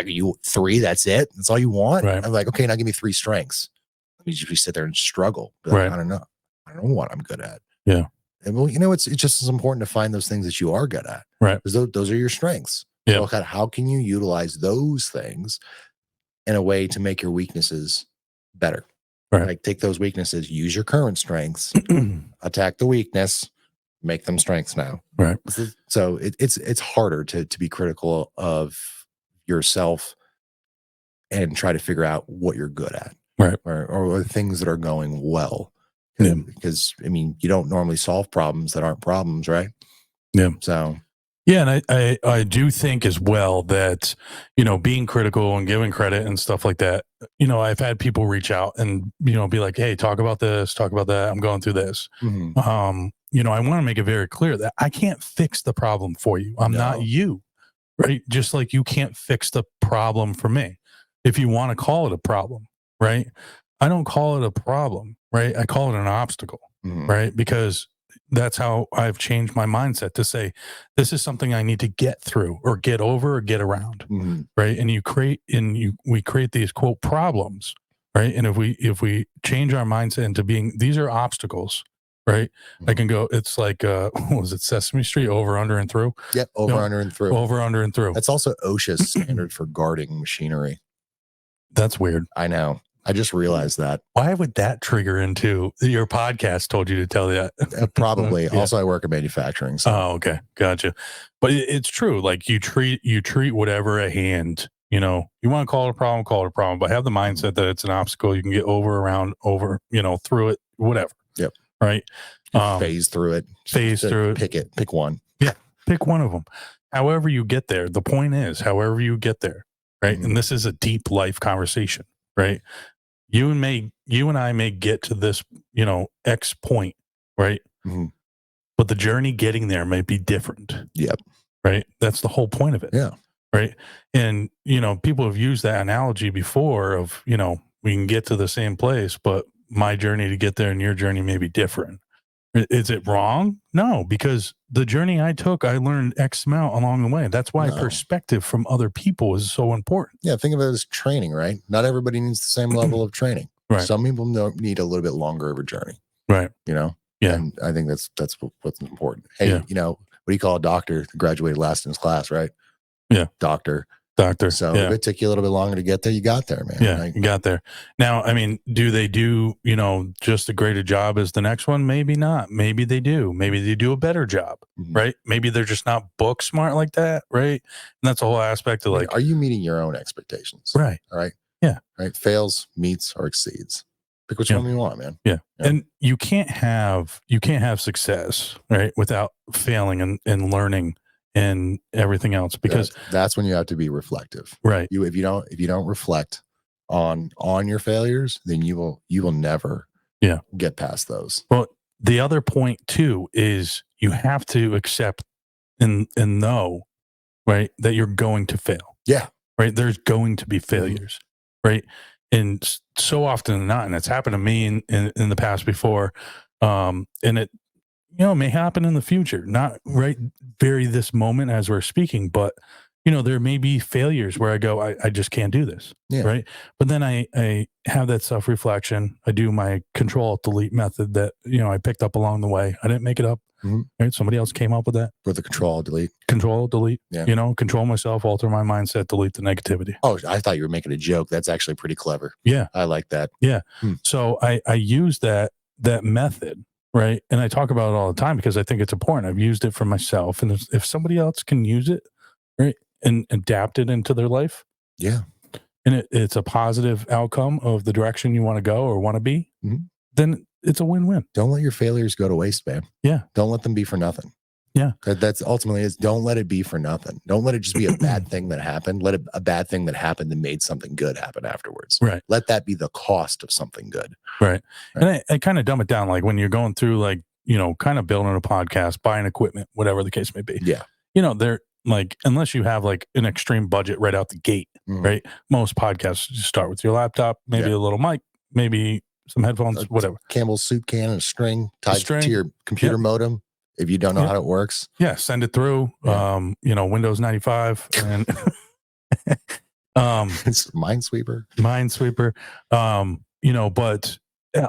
you 3, that's it? That's all you want? Right. I'm like, okay, now give me 3 strengths. Let me just sit there and struggle. But right. I don't know what I'm good at. Yeah. And well, you know, it's just as important to find those things that you are good at. Right. Because those are your strengths. Yeah. So how can you utilize those things in a way to make your weaknesses better? Right. Like, take those weaknesses, use your current strengths, attack the weakness, make them strengths now. Right. So it's harder to be critical of yourself and try to figure out what you're good at. Right. Or things that are going well. Yeah. Because I mean, you don't normally solve problems that aren't problems, right? Yeah. So yeah, and I do think as well that, you know, being critical and giving credit and stuff like that, you know, I've had people reach out and, you know, be like, hey, talk about this, talk about that. I'm going through this. You know, I want to make it very clear that I can't fix the problem for you. I'm not you, right? Just like you can't fix the problem for me. If you want to call it a problem, right? I don't call it a problem, right? I call it an obstacle, right? Because that's how I've changed my mindset to say, this is something I need to get through or get over or get around. Right. And we create these quote problems. Right. And if we change our mindset into being, these are obstacles, right? I can go, it's like, what was it? Sesame Street, over, under, and through. Yep. Over, under, and through. Over, under, and through. That's also OSHA's standard for guarding machinery. That's weird. I know. I just realized that. Why would that trigger into your podcast told you to tell you that? Probably. Yeah. Also, I work in manufacturing. So. Oh, okay. Gotcha. But it's true. Like you treat whatever a hand, you know, you want to call it a problem, but have the mindset that it's an obstacle. You can get over, around, over, you know, through it, whatever. Yep. Right. Phase through it. Pick one. Yeah. Pick one of them. However you get there. The point is, however you get there, right? And this is a deep life conversation, right? You and I may get to this, X point, right? But the journey getting there might be different. Yep. Right. That's the whole point of it. Yeah. Right. And, people have used that analogy before of, we can get to the same place, but my journey to get there and your journey may be different. Is it wrong? No, because the journey I took, I learned X amount along the way. That's why perspective from other people is so important. Yeah. Think of it as training, right? Not everybody needs the same level of training. Right. Some people need a little bit longer of a journey. Right. Yeah. And I think that's what's important. Hey, what do you call a doctor that graduated last in his class, right? Yeah. Doctor. So if it took you a little bit longer to get there, you got there, man. Yeah, you got there. Now, I mean, do they do, just as great a job as the next one? Maybe not. Maybe they do. Maybe they do a better job, right? Maybe they're just not book smart like that, right? And that's a whole aspect of are you meeting your own expectations? Right. All right. Yeah. Right. Fails, meets, or exceeds. Pick which one you want, man. Yeah. And you can't have success, right, without failing and learning and everything else, because that's when you have to be reflective. Right. If you don't reflect on your failures, then you will never get past those. Well, the other point too is you have to accept and know, right, that you're going to fail. Yeah. Right. There's going to be failures. Right. And so often than not, and it's happened to me in the past before, and it may happen in the future, not right very this moment as we're speaking, but there may be failures where I go, I just can't do this. Yeah. Right. But then I have that self-reflection. I do my Control-Delete method that, I picked up along the way. I didn't make it up. Right. Somebody else came up with that. With the Control-Delete. Control-Delete. Yeah. Control myself, alter my mindset, delete the negativity. Oh, I thought you were making a joke. That's actually pretty clever. Yeah. I like that. Yeah. So I use that method. Right. And I talk about it all the time because I think it's important. I've used it for myself. And if somebody else can use it, right, and adapt it into their life. Yeah. And it's a positive outcome of the direction you want to go or want to be, then it's a win-win. Don't let your failures go to waste, man. Yeah. Don't let them be for nothing. Yeah. That's ultimately is, don't let it be for nothing. Don't let it just be a bad thing that happened. Let it a bad thing that happened that made something good happen afterwards. Right. Let that be the cost of something good. Right. And I kind of dumb it down, like when you're going through kind of building a podcast, buying equipment, whatever the case may be. Yeah. They're like, unless you have like an extreme budget right out the gate, right? Most podcasts you start with your laptop, maybe a little mic, maybe some headphones, whatever. Campbell's soup can and a string tied to your computer modem. If you don't know how it works. Yeah. Send it through, Windows 95 and it's Minesweeper. But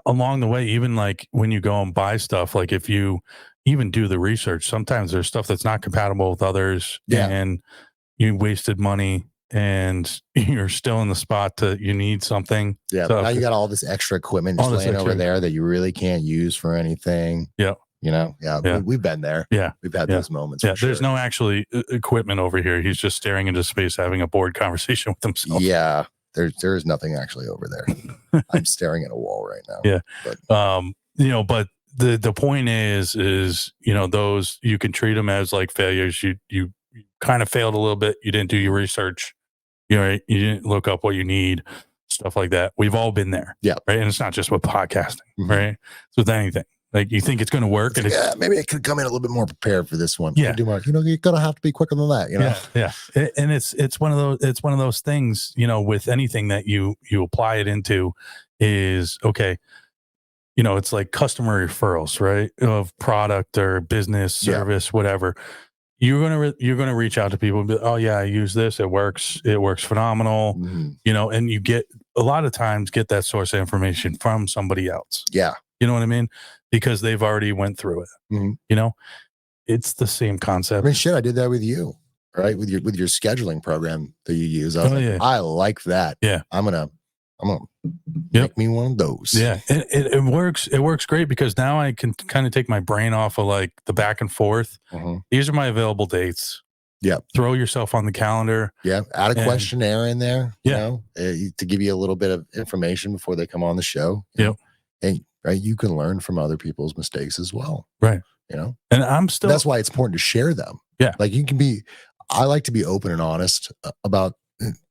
along the way, even like when you go and buy stuff, like if you even do the research, sometimes there's stuff that's not compatible with others and you wasted money and you're still in the spot you need something. Yeah. So now you got all this extra equipment just laying over there that you really can't use for anything. Yeah. We've been there. Yeah. We've had those moments. Yeah. There's no actually equipment over here. He's just staring into space, having a bored conversation with himself. Yeah. There is nothing actually over there. I'm staring at a wall right now. Yeah. But, but the point is, those, you can treat them as like failures. You kind of failed a little bit. You didn't do your research. You didn't look up what you need, stuff like that. We've all been there. Yeah. Right. And it's not just with podcasting, right? It's with anything. Like you think it's going to work. And maybe I could come in a little bit more prepared for this one. Yeah. Do more, you're going to have to be quicker than that, Yeah. And it's one of those things, with anything that you apply it into is, okay, it's like customer referrals, right? Of product or business, service, whatever. You're gonna reach out to people and be, oh yeah, I use this. It works phenomenal. And you get a lot of times get that source of information from somebody else. Yeah. You know what I mean? Because they've already went through it. It's the same concept. I mean, I did that with you, right? With your scheduling program that you use. I like that. Yeah. I'm gonna make me one of those. Yeah. And it works. It works great because now I can kind of take my brain off of like the back and forth. These are my available dates. Yeah. Throw yourself on the calendar. Yeah. Add a questionnaire in there, to give you a little bit of information before they come on the show. And you can learn from other people's mistakes as well. Right. And that's why it's important to share them. Yeah. Like I like to be open and honest about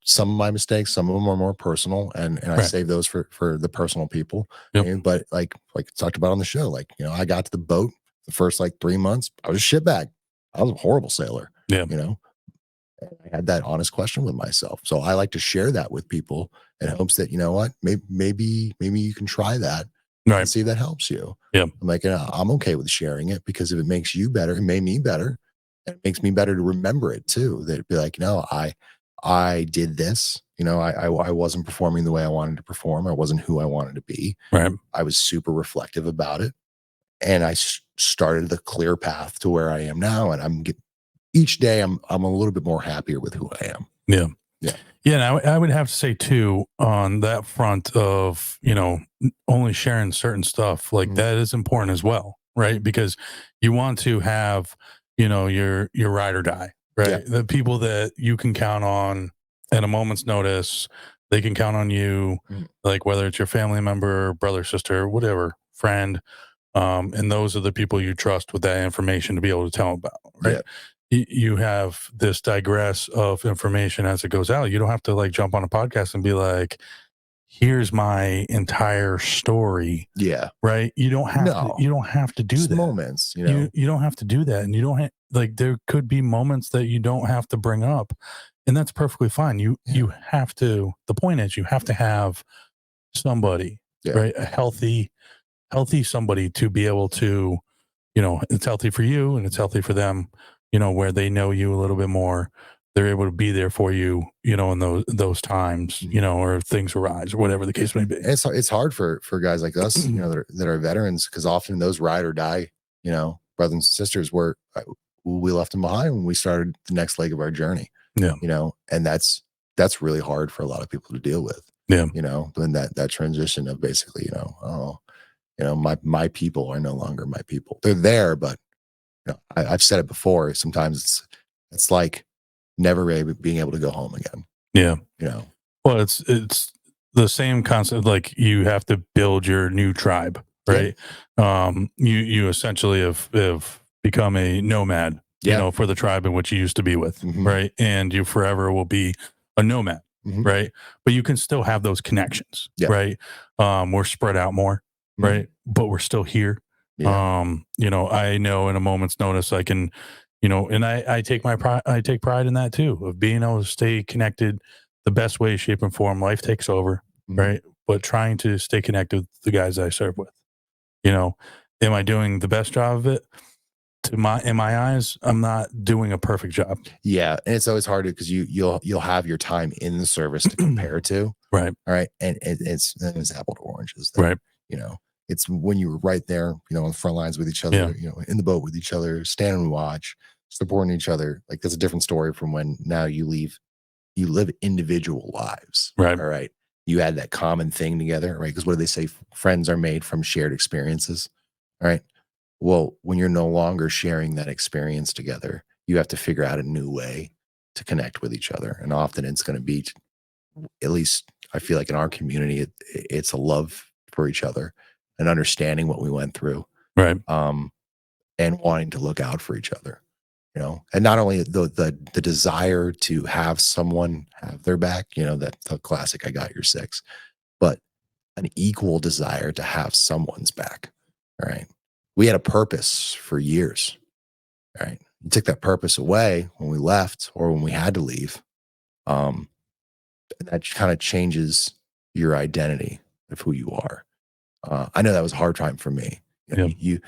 some of my mistakes, some of them are more personal, and I Right. save those for the personal people. Yep. But like talked about on the show, like, I got to the boat the first like 3 months, I was a shitbag. I was a horrible sailor. Yeah. And I had that honest question with myself. So I like to share that with people in hopes that, what, maybe you can try that Right. and see if that helps you. Yeah. I'm like, I'm okay with sharing it, because if it makes you better, it made me better. And it makes me better to remember it too. That it'd be like, I did this. I wasn't performing the way I wanted to perform. I wasn't who I wanted to be. Right. I was super reflective about it, and I started the clear path to where I am now. And each day I'm a little bit more happier with who I am. Yeah. Yeah. Yeah. And I would have to say too, on that front of, only sharing certain stuff, like that is important as well. Right. Because you want to have, your ride or die, right? Yeah. The people that you can count on at a moment's notice, they can count on you, like whether it's your family member, brother, sister, whatever, friend. And those are the people you trust with that information to be able to tell them about, right? Yeah. You have this digress of information as it goes out. You don't have to like jump on a podcast and be like, here's my entire story. Yeah. Right. You don't have to do Just that. moments, You don't have to do that. And you don't like, there could be moments that you don't have to bring up, and that's perfectly fine. You have to, the point is you have to have somebody, right? A healthy somebody to be able to, it's healthy for you and it's healthy for them, where they know you a little bit more. They're able to be there for you, in those times, or if things arise or whatever the case may be. It's hard for guys like us, that are veterans, because often those ride or die, brothers and sisters we left them behind when we started the next leg of our journey. Yeah. And that's really hard for a lot of people to deal with. Yeah. When that transition of basically, my people are no longer my people. They're there, but I've said it before. Sometimes it's like never really being able to go home again. Yeah. Well, it's the same concept. Like you have to build your new tribe, right? Yeah. You essentially have become a nomad, for the tribe in which you used to be with, right? And you forever will be a nomad, right? But you can still have those connections, right? We're spread out more, right? But we're still here. Yeah. I know in a moment's notice I can, and I take pride in that too, of being able to stay connected the best way, shape, and form. Life takes over, right? But trying to stay connected with the guys I serve with. Am I doing the best job of it? In my eyes, I'm not doing a perfect job. Yeah, and it's always hard because you'll have your time in the service to compare to, right? All right, and it's apple to oranges, right? It's when you were right there, on the front lines with each other, in the boat with each other, stand and watch, supporting each other. Like that's a different story from when now you live individual lives, right? All right, you had that common thing together, right? Because what do they say? Friends are made from shared experiences, all right? Well, when you're no longer sharing that experience together, you have to figure out a new way to connect with each other. And often it's going to be, at least I feel like in our community, it's a love for each other and understanding what we went through. Right. And wanting to look out for each other, and not only the desire to have someone have their back, that the classic, I got your six, but an equal desire to have someone's back. All right. We had a purpose for years. All right. You took that purpose away when we left or when we had to leave. And that kind of changes your identity of who you are. I know that was a hard time for me. You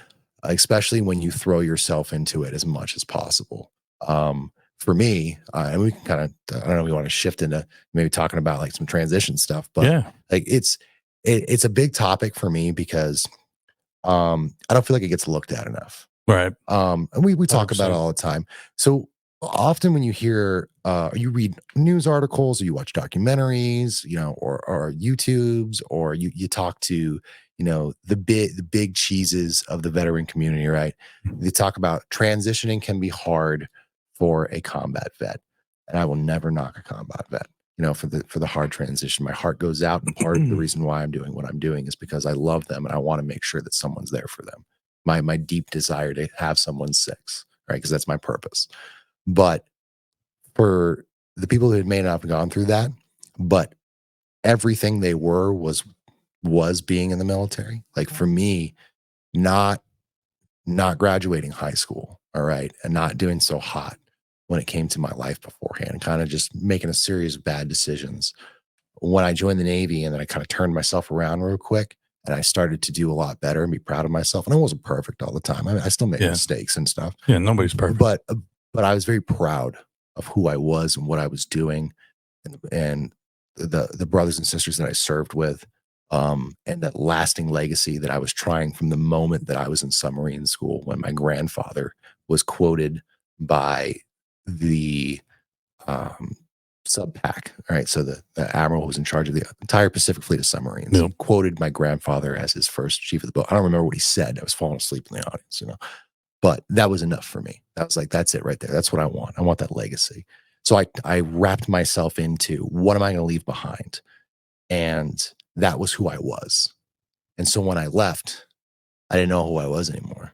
especially when you throw yourself into it as much as possible. For me, and we can kind of, I don't know, we want to shift into maybe talking about like some transition stuff, but like it's a big topic for me because I don't feel like it gets looked at enough. Right. And we talk about it all the time. So often when you hear, you read news articles or you watch documentaries, or YouTubes, or you talk to, the big cheeses of the veteran community, right? They talk about transitioning can be hard for a combat vet. And I will never knock a combat vet, for the hard transition. My heart goes out. And part of the reason why I'm doing what I'm doing is because I love them and I want to make sure that someone's there for them. My deep desire to have someone six, right? Because that's my purpose. But for the people that may not have gone through that, but everything they were was being in the military. Like for me, not graduating high school, all right, and not doing so hot when it came to my life beforehand, and kind of just making a series of bad decisions. When I joined the Navy, and then I kind of turned myself around real quick, and I started to do a lot better and be proud of myself. And I wasn't perfect all the time. I mean, I still make mistakes and stuff. Yeah, nobody's perfect. But I was very proud of who I was and what I was doing, and the brothers and sisters that I served with, and that lasting legacy that I was trying from the moment that I was in submarine school, when my grandfather was quoted by the sub pack. All right. So the admiral who was in charge of the entire Pacific fleet of submarines quoted my grandfather as his first chief of the boat. I don't remember what he said. I was falling asleep in the audience, but that was enough for me. I was like, that's it right there. That's what I want. I want that legacy. So I wrapped myself into, what am I going to leave behind? And that was who I was. And so when I left, I didn't know who I was anymore.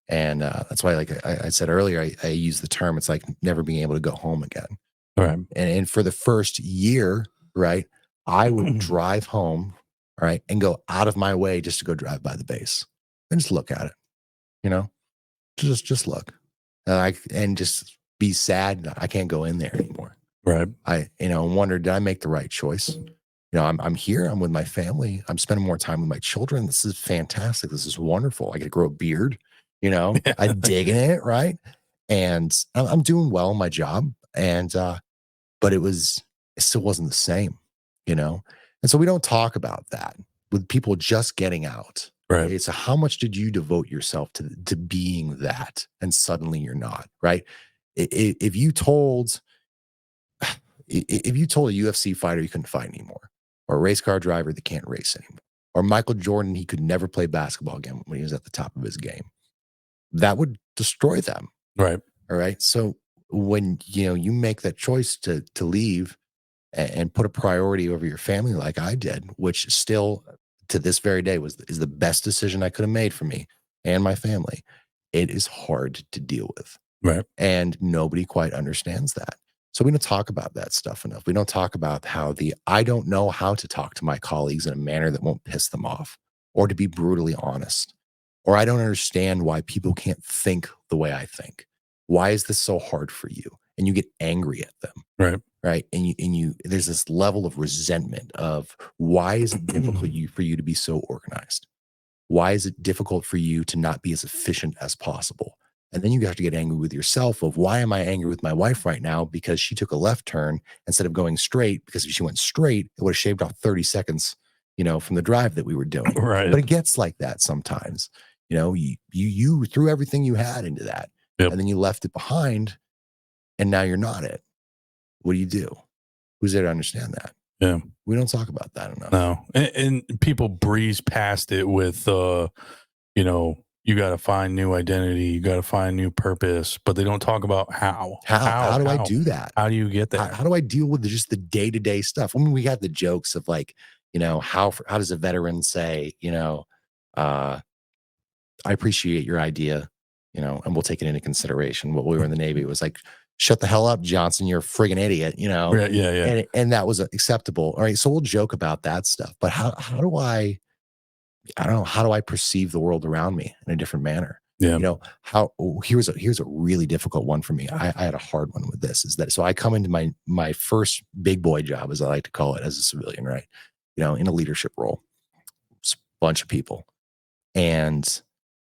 And that's why, like I said earlier, I use the term, it's like never being able to go home again. Right. And for the first year, right, I would drive home, all right, and go out of my way just to go drive by the base and just look at it, just look, and just be sad that I can't go in there anymore. Right. I wonder, did I make the right choice? I'm here. I'm with my family. I'm spending more time with my children. This is fantastic. This is wonderful. I get to grow a beard. I'm digging it, right? And I'm doing well in my job. And but it still wasn't the same, And so we don't talk about that with people just getting out. Right. It's how much did you devote yourself to being that, and suddenly you're not, right? If you told a UFC fighter you couldn't fight anymore, or a race car driver that can't race anymore, or Michael Jordan, he could never play basketball again when he was at the top of his game, that would destroy them. Right. All right. So when you make that choice to leave and put a priority over your family, like I did, which still to this very day is the best decision I could have made for me and my family, it is hard to deal with. Right. And nobody quite understands that. So we don't talk about that stuff enough. We don't talk about how I don't know how to talk to my colleagues in a manner that won't piss them off, or to be brutally honest, or I don't understand why people can't think the way I think. Why is this so hard for you? And you get angry at them. Right. Right. And you there's this level of resentment of, why is it difficult for you to be so organized? Why is it difficult for you to not be as efficient as possible? And then you have to get angry with yourself of, why am I angry with my wife right now? Because she took a left turn instead of going straight, because if she went straight, it would have shaved off 30 seconds, from the drive that we were doing. Right. But it gets like that sometimes. You threw everything you had into that. Yep. And then you left it behind, and now you're not it. What do you do? Who's there to understand that? Yeah. We don't talk about that enough. No. And people breeze past it with, you got to find new identity. You got to find new purpose, but they don't talk about how. How do I do that? How do you get there? How do I deal with just the day-to-day stuff? I mean, we got the jokes of like, how does a veteran say, I appreciate your idea, and we'll take it into consideration. When we were in the Navy, it was like, shut the hell up, Johnson, you're a friggin' idiot, Right, yeah. And that was acceptable. All right. So we'll joke about that stuff, but how do I don't know, how do I perceive the world around me in a different manner? Yeah. Here's a really difficult one for me. I had a hard one with this, is that, so I come into my first big boy job, as I like to call it, as a civilian, right? In a leadership role, it's a bunch of people. And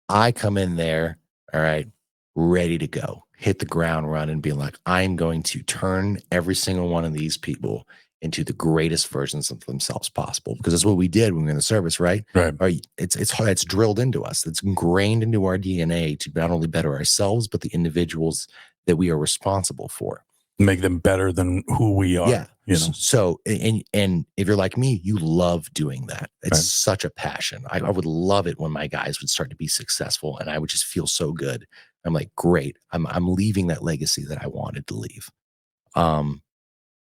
I come in there, all right, ready to go, hit the ground running, being like, I'm going to turn every single one of these people into the greatest versions of themselves possible, because that's what we did when we were in the service, right? Right. It's hard. It's drilled into us. It's ingrained into our DNA to not only better ourselves, but the individuals that we are responsible for. Make them better than who we are. Yeah. So, and if you're like me, you love doing that. It's such a passion. I would love it when my guys would start to be successful, and I would just feel so good. I'm like, great. I'm leaving that legacy that I wanted to leave.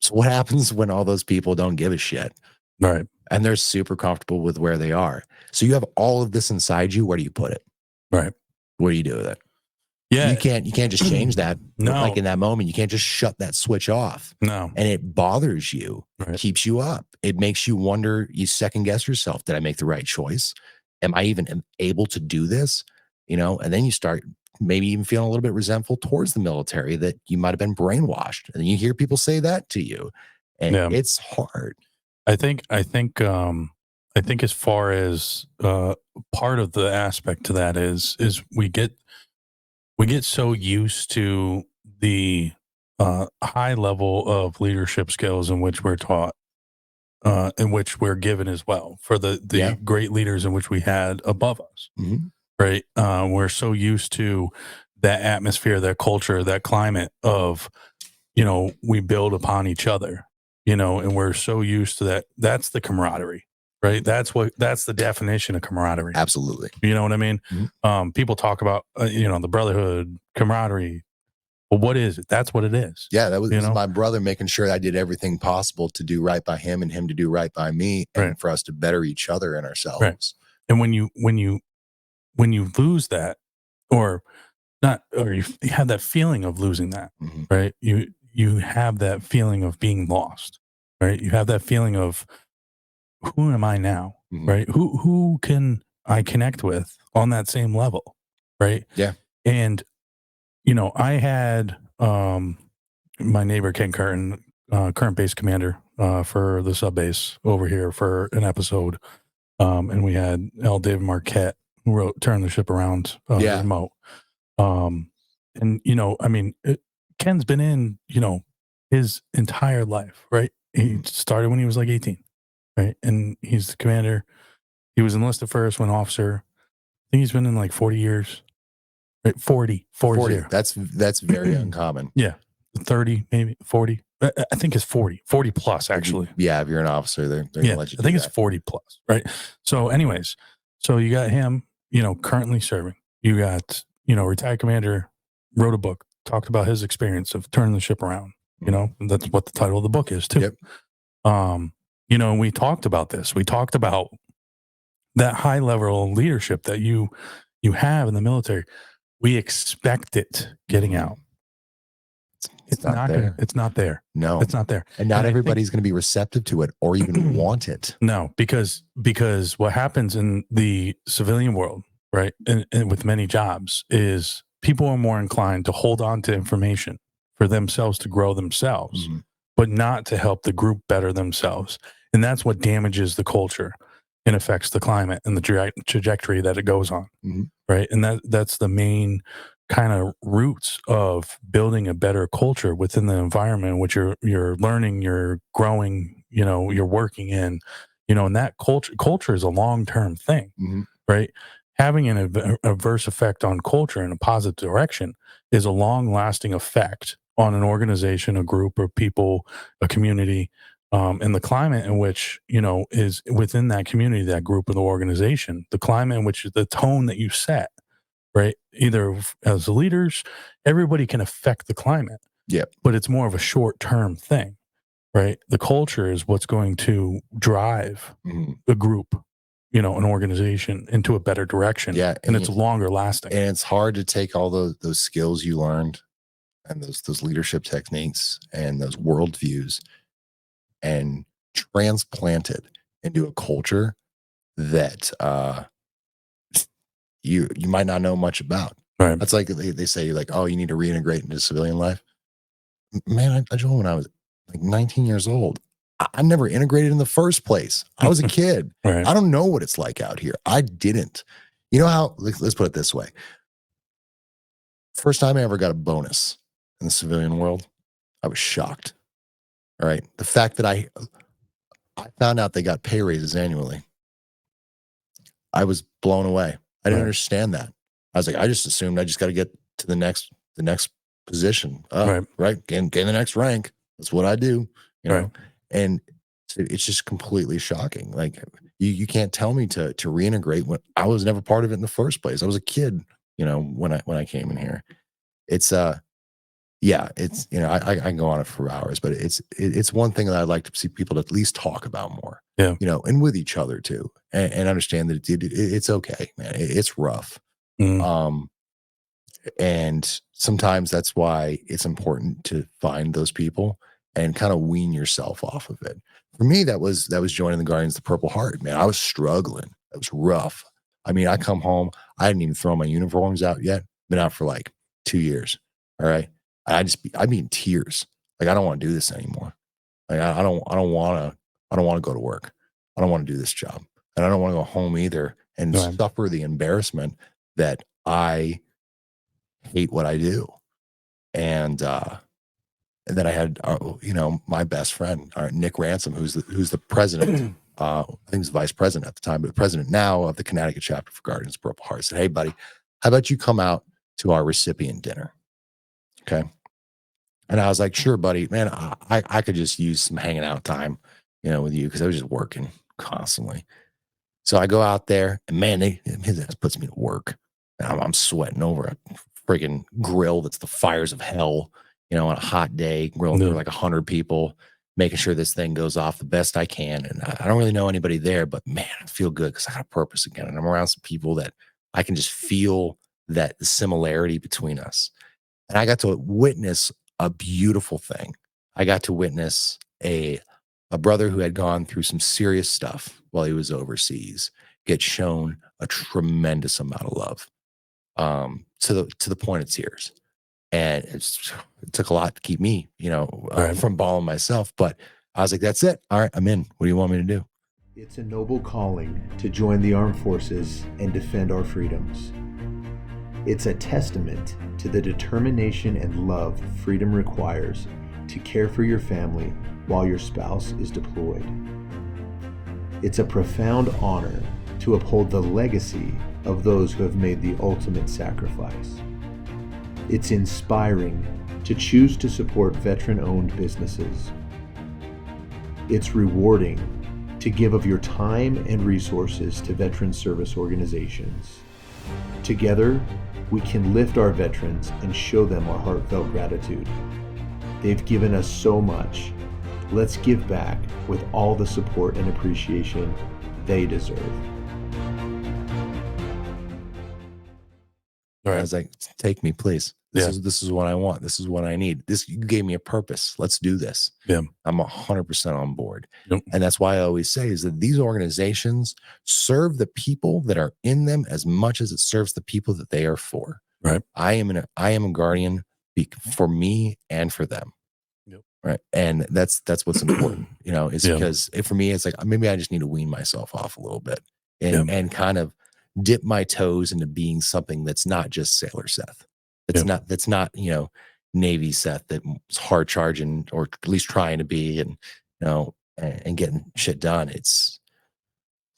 So what happens when all those people don't give a shit? Right. And they're super comfortable with where they are. So you have all of this inside you. Where do you put it? Right. What do you do with it? Yeah. You can't just change that. No. Like in that moment, you can't just shut that switch off. No. And it bothers you, Right. keeps you up. It makes you wonder, you second guess yourself. Did I make the right choice? Am I even able to do this? You know, and then you start maybe even feeling a little bit resentful towards the military that you might have been brainwashed. And then you hear people say that to you. And Yeah. it's hard. I think as far as part of the aspect to that is we get so used to the high level of leadership skills in which we're taught, in which we're given as well for the great leaders in which we had above us. Mhm. Right. We're so used to that atmosphere, that culture, that climate of, we build upon each other, and we're so used to that. That's the camaraderie, right? That's the definition of camaraderie. Absolutely. You know what I mean? Mhm. People talk about, the brotherhood, camaraderie. Well, what is it? That's what it is. Yeah, that was my brother making sure I did everything possible to do right by him and him to do right by me, and for us to better each other and ourselves. Right. And when you lose that, or not, or you have that feeling of losing that, right? You have that feeling of being lost, right? You have that feeling of, who am I now, right? Who can I connect with on that same level, right? Yeah. And I had my neighbor Ken Curtin, current base commander for the sub base over here for an episode, and we had L. David Marquette, who wrote "Turn the Ship Around" remote. And Ken's been in his entire life, right? He started when he was like 18, right? And he's the commander. He was enlisted first, went officer. I think he's been in like 40 years. Right? 40. That's very uncommon. Yeah. 30, maybe 40. I think it's 40 plus actually. If you're an officer, they're gonna let you do I think that. it's 40 plus, right? So anyways, you got him, currently serving. You got, retired commander, wrote a book, talked about his experience of turning the ship around, and that's what the title of the book is too. Yep. We talked about this. We talked about that high level of leadership that you have in the military. We expect it getting out. It's not there. It's not there. No, it's not there. And not everybody's going to be receptive to it or even want it. No, because what happens in the civilian world, right, and with many jobs, is people are more inclined to hold on to information for themselves to grow themselves, but not to help the group better themselves. And that's what damages the culture and affects the climate and the trajectory that it goes on, right? And that's the main kind of roots of building a better culture within the environment in which you're learning, you're growing, you're working in, and that culture is a long-term thing, right? Having an adverse effect on culture in a positive direction is a long-lasting effect on an organization, a group of people, a community, and the climate in which, is within that community, that group of the organization, the climate in which the tone that you set, right? Either as the leaders, everybody can affect the climate. Yeah. But it's more of a short-term thing, right? The culture is what's going to drive the group, an organization into a better direction. Yeah. And it's longer lasting. And it's hard to take all those skills you learned and those leadership techniques and those worldviews and transplant it into a culture that you might not know much about. Right. That's like they say, like, oh, you need to reintegrate into civilian life. Man, I joined when I was like 19 years old. I never integrated in the first place. I was a kid. Right. I don't know what it's like out here. I didn't. You know how? Let's put it this way. First time I ever got a bonus in the civilian world, I was shocked. All right. The fact that I found out they got pay raises annually, I was blown away. I didn't understand that. I was like, I just assumed I just got to get to the next position, right? Gain the next rank. That's what I do, know. And it's just completely shocking. Like you can't tell me to reintegrate when I was never part of it in the first place. I was a kid, when I came in here. It's it's I can go on it for hours, but it's one thing that I'd like to see people to at least talk about more. Yeah. And with each other too, and understand that it's okay, man. It's rough. And sometimes that's why it's important to find those people and kind of wean yourself off of it. For me, that was joining the Guardians of the Purple Heart, man. I was struggling. It was rough. I mean, I come home, I hadn't even thrown my uniforms out yet. Been out for like 2 years. All right. I'd be in tears. Like, I don't want to do this anymore. Like, I don't want to go to work. I don't want to do this job. And I don't want to go home either and Right. suffer the embarrassment that I hate what I do. And then I had, my best friend, Nick Ransom, who's the president. I think he's vice president at the time, but president now of the Connecticut chapter for Guardians of Purple Heart. Said, "Hey, buddy, how about you come out to our recipient dinner?" Okay. And I was like, "Sure, buddy, man. I could just use some hanging out time, with you, because I was just working constantly." So I go out there, and man, his ass puts me to work. And I'm sweating over a friggin' grill that's the fires of hell, on a hot day, grilling for like 100 people, making sure this thing goes off the best I can. And I don't really know anybody there, but man, I feel good because I got a purpose again. And I'm around some people that I can just feel that similarity between us. And I got to witness a beautiful thing. I got to witness a brother who had gone through some serious stuff while he was overseas get shown a tremendous amount of love, to the point of tears. And it took a lot to keep me, from bawling myself. But I was like, that's it. All right, I'm in. What do you want me to do? It's a noble calling to join the armed forces and defend our freedoms. It's a testament to the determination and love freedom requires to care for your family while your spouse is deployed. It's a profound honor to uphold the legacy of those who have made the ultimate sacrifice. It's inspiring to choose to support veteran-owned businesses. It's rewarding to give of your time and resources to veteran service organizations. Together, we can lift our veterans and show them our heartfelt gratitude. They've given us so much. Let's give back with all the support and appreciation they deserve. I was like, take me, please. This is what I want. This is what I need. You gave me a purpose. Let's do this. Yeah. I'm 100% on board. Yep. And that's why I always say is that these organizations serve the people that are in them as much as it serves the people that they are for. Right. I am a guardian for me and for them. Yep. Right. And that's what's important, because for me, it's like, maybe I just need to wean myself off a little bit and kind of dip my toes into being something that's not just Sailor Seth. That's not, Navy Seth that's hard charging, or at least trying to be, and, and getting shit done.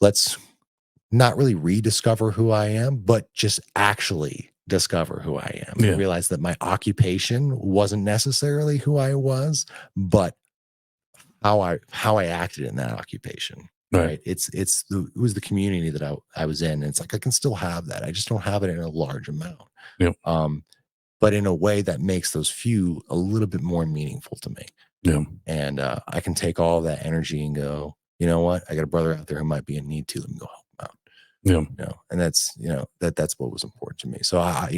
Let's not really rediscover who I am, but just actually discover who I am. And realize that my occupation wasn't necessarily who I was, but how I acted in that occupation. Right. It was the community that I was in. And it's like, I can still have that. I just don't have it in a large amount. Yep. But in a way that makes those few a little bit more meaningful to me. Yeah. And I can take all that energy and go, you know what? I got a brother out there who might be in need too. Let me go help him out. Yeah. And that's, that's what was important to me. So I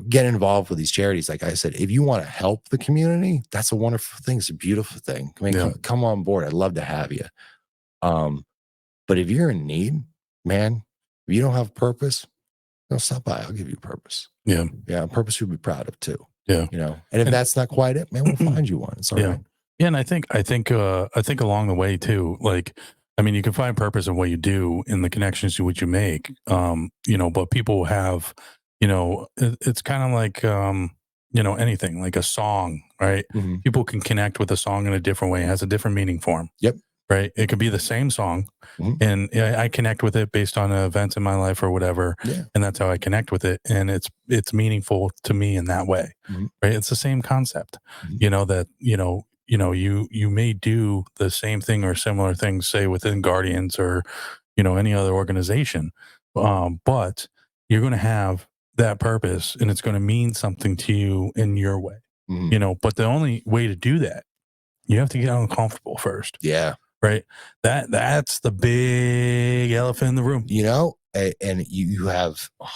get involved with these charities. Like I said, if you want to help the community, that's a wonderful thing. It's a beautiful thing. I mean, come on board. I'd love to have you. But if you're in need, man, if you don't have purpose, stop by. I'll give you purpose. Yeah. Purpose you'll be proud of too. Yeah. And if that's not quite it, man, we'll find you one. It's all right. Yeah. And I think along the way too, like, I mean, you can find purpose in what you do, in the connections to what you make. But people have, it's kind of like, anything, like a song, right? Mm-hmm. People can connect with a song in a different way. It has a different meaning for them. Yep. Right. It could be the same song, and I connect with it based on events in my life or whatever. Yeah. And that's how I connect with it. And it's meaningful to me in that way. Mm-hmm. Right. It's the same concept, that, you may do the same thing or similar things, say within Guardians or, any other organization. But you're going to have that purpose, and it's going to mean something to you in your way, but the only way to do that, you have to get uncomfortable first. Yeah. Right. That's the big elephant in the room. And you have, wow,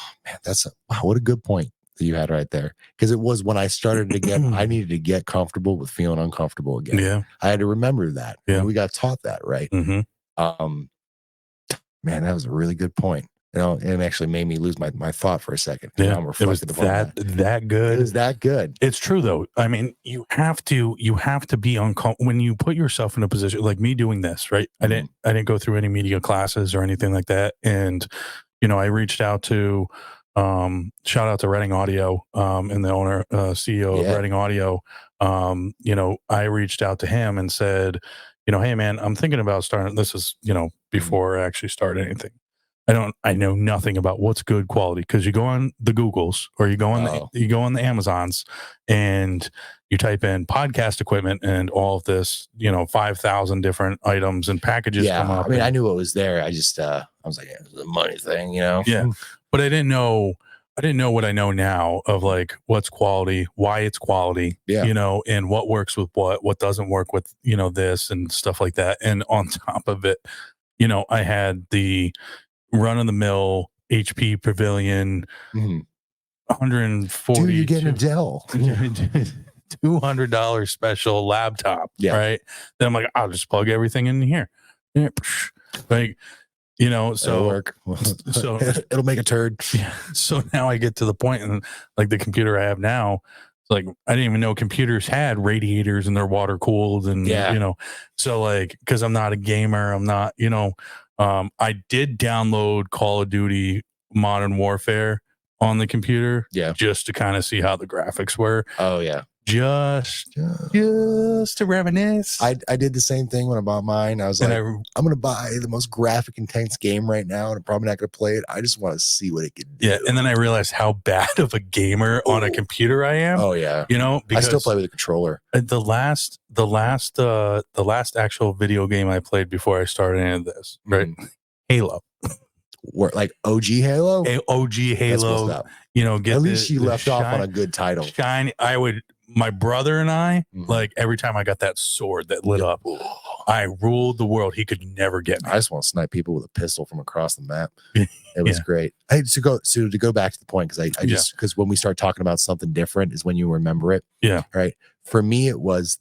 what a good point. that you had right there. Because it was when I started to get, I needed to get comfortable with feeling uncomfortable again. Yeah. I had to remember that. Yeah. And we got taught that, right? Mm-hmm. Man, that was a really good point. You know, it actually made me lose my thought for a second. Yeah. I'm It was reflecting upon that good. It was that good. It's true though. I mean, you have to be uncomfortable when you put yourself in a position like me doing this, right? I didn't go through any media classes or anything like that. And, you know, I reached out to, shout out to Reading Audio, and the owner, CEO of Reading Audio. You know, I reached out to him and said, you know, hey man, I'm thinking about starting, this is, you know, before I actually started anything. I know nothing about what's good quality, because you go on the Googles or you go on the Amazons and you type in podcast equipment and all of this, you know, 5,000 different items and packages come up. I mean, I knew it was there. I just I was like, it's a money thing, you know? Yeah. But I didn't know what I know now of like what's quality, why it's quality, you know, and what works with what doesn't work with, you know, this and stuff like that. And on top of it, you know, I had the run-of-the-mill HP Pavilion, 140. Dude, you get a Dell. $200 special laptop, right? Then I'm like, I'll just plug everything in here. Yeah, like, you know, so it'll work. So it'll make a turd. Yeah. So now I get to the point, and like the computer I have now, it's like I didn't even know computers had radiators and they're water cooled, and you know, so like, because I'm not a gamer, I'm not, you know. I did download Call of Duty Modern Warfare on the computer, just to kind of see how the graphics were. Oh yeah, just to reminisce. I did the same thing when I bought mine. I was like, I'm gonna buy the most graphic intense game right now, and I'm probably not gonna play it. I just want to see what it can do. Yeah, and then I realized how bad of a gamer on a computer I am. Oh yeah, you know, because I still play with a controller. The last actual video game I played before I started into this, right? Halo. Like OG Halo? OG Halo. You know, at least you left off on a good title. My brother and I, like every time I got that sword that lit up, I ruled the world. He could never get me. I just want to snipe people with a pistol from across the map. It was great. To go back to the point, because when we start talking about something different is when you remember it. Yeah. Right. For me, it was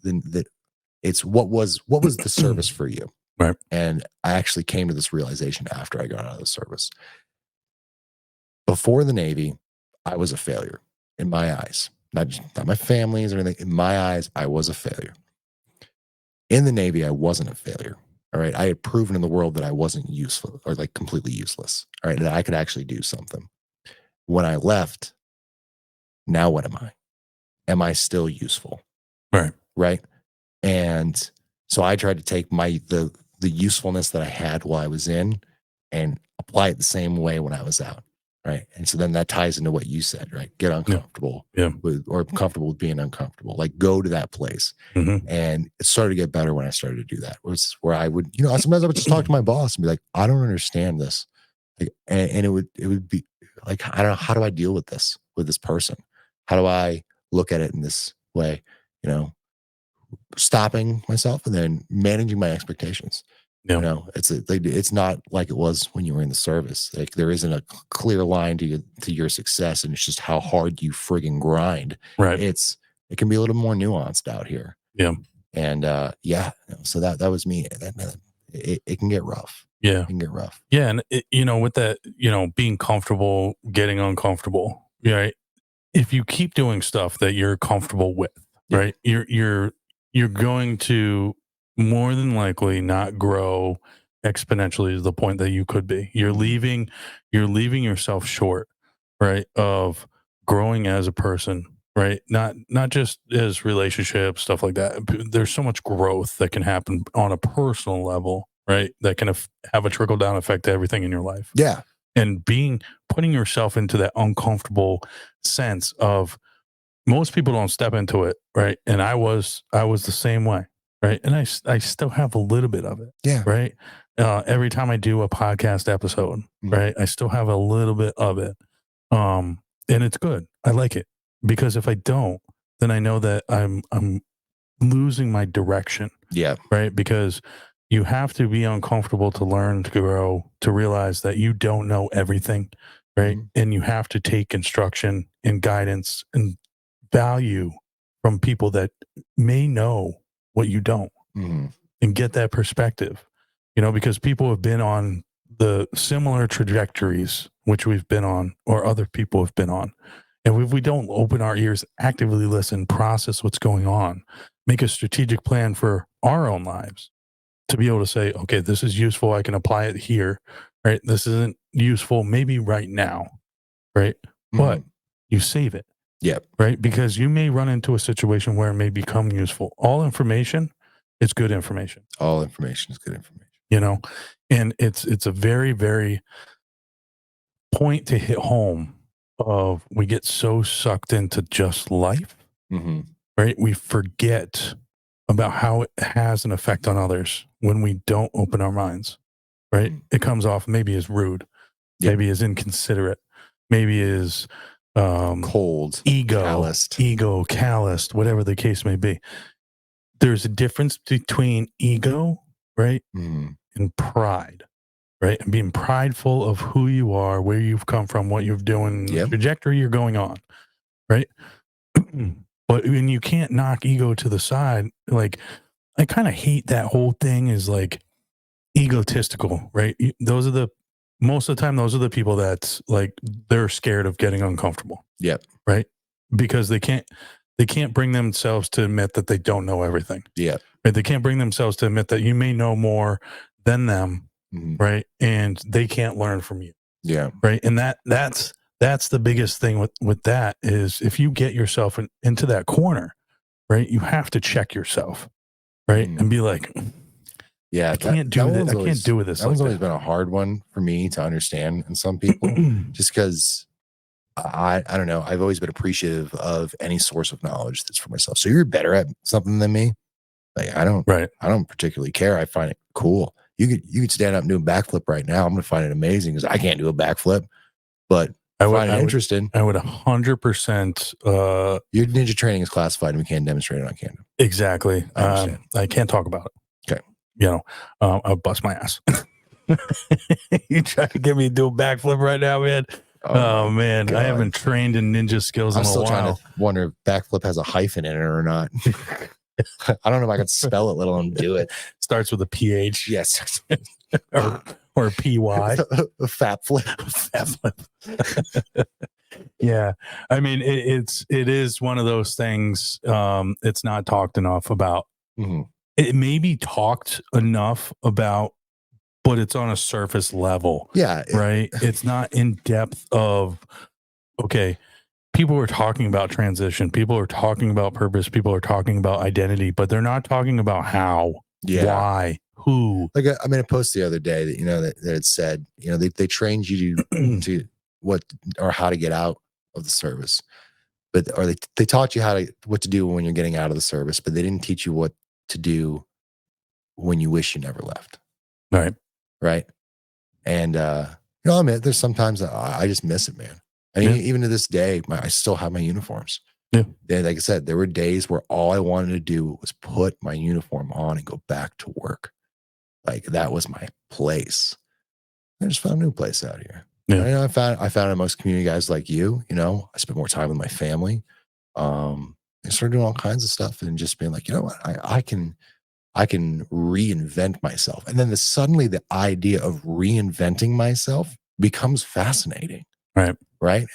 it's what was the service for you. Right. And I actually came to this realization after I got out of the service. Before the Navy, I was a failure in my eyes. Not my family's or anything. In my eyes, I was a failure. In the Navy, I wasn't a failure. All right. I had proven in the world that I wasn't useful, or like completely useless. All right. That I could actually do something. When I left, now what am I? Am I still useful? Right. Right. And so I tried to take the usefulness that I had while I was in and apply it the same way when I was out. Right. And so then that ties into what you said, right? Get uncomfortable or comfortable with being uncomfortable, like go to that place. And it started to get better when I started to do that. It was where I would, you know, sometimes I would just talk to my boss and be like, I don't understand this. Like, and it would be like, I don't know, how do I deal with this person? How do I look at it in this way? You know, stopping myself and then managing my expectations. You know, it's not like it was when you were in the service. Like there isn't a clear line to your success, and it's just how hard you friggin' grind. Right. It can be a little more nuanced out here. Yeah. And so that was me. It can get rough. Yeah. It can get rough. Yeah. And you know, with that, you know, being comfortable, getting uncomfortable, right? If you keep doing stuff that you're comfortable with, right? You're going to more than likely not grow exponentially to the point that you could be. You're leaving yourself short, right, of growing as a person, right? Not just as relationships, stuff like that. There's so much growth that can happen on a personal level, right? That can have a trickle down effect to everything in your life. Yeah. And putting yourself into that uncomfortable sense of, most people don't step into it, right? And I was the same way, right? And I still have a little bit of it, right? Every time I do a podcast episode, right, I still have a little bit of it, and it's good. I like it, because if I don't, then I know that I'm losing my direction, right? Because you have to be uncomfortable to learn, to grow, to realize that you don't know everything. right? And you have to take instruction and guidance and value from people that may know what you don't, and get that perspective, because people have been on the similar trajectories which we've been on, or other people have been on. And if we don't open our ears, actively listen, process what's going on, make a strategic plan for our own lives to be able to say, okay, this is useful. I can apply it here, right? This isn't useful maybe right now, right? But you save it. Yep. Right? Because you may run into a situation where it may become useful. All information is good information. All information is good information. And it's a very, very point to hit home of, we get so sucked into just life, right? We forget about how it has an effect on others when we don't open our minds, right? It comes off maybe as rude, maybe as inconsiderate, maybe as cold, calloused, whatever the case may be. There's a difference between ego, right? And pride, right? And being prideful of who you are, where you've come from, what you're doing, the trajectory you're going on, right? But when you can't knock ego to the side, like, I kind of hate that whole thing is like egotistical, right? Most of the time, those are the people that's like, they're scared of getting uncomfortable. Yep. Right. Because they can't bring themselves to admit that they don't know everything. Yeah. Right? They can't bring themselves to admit that you may know more than them. Right. And they can't learn from you. Yeah. Right. And that's the biggest thing with that is, if you get yourself into that corner, right, you have to check yourself, right, and be like, yeah, I can't do this. I can't do this. That one's always been a hard one for me to understand, and some people, just because I don't know, I've always been appreciative of any source of knowledge that's for myself. So you're better at something than me. Like, I don't particularly care. I find it cool. You could stand up and do a backflip right now. I'm gonna find it amazing because I can't do a backflip, but I find it interesting. I would 100%. Your ninja training is classified, and we can't demonstrate it on camera. Exactly. I can't talk about it. Okay. I'll bust my ass. You try to get me to do a backflip right now, man. Oh man, God. I haven't trained in ninja skills in a while. I'm still trying to wonder if backflip has a hyphen in it or not. I don't know if I can spell it, let alone do it. Starts with a PH. Yes. or PY. Fat flip. Yeah. I mean, it is one of those things. It's not talked enough about. It may be talked enough about, but it's on a surface level. Yeah. Right. It's not in depth of, okay, people are talking about transition. People are talking about purpose. People are talking about identity, but they're not talking about how, why, who. Like, I made a post the other day that, that it said, they trained you to what or how to get out of the service, or they taught you what to do when you're getting out of the service, but they didn't teach you what to do when you wish you never left. Right. And I mean, there's sometimes I just miss it, man. I mean, even to this day, I still have my uniforms. Yeah. Like I said, there were days where all I wanted to do was put my uniform on and go back to work. Like, that was my place. I just found a new place out here. Yeah. I found amongst community guys like you. I spent more time with my family. I started doing all kinds of stuff and just being like, you know what, I can reinvent myself. And then suddenly the idea of reinventing myself becomes fascinating. Right.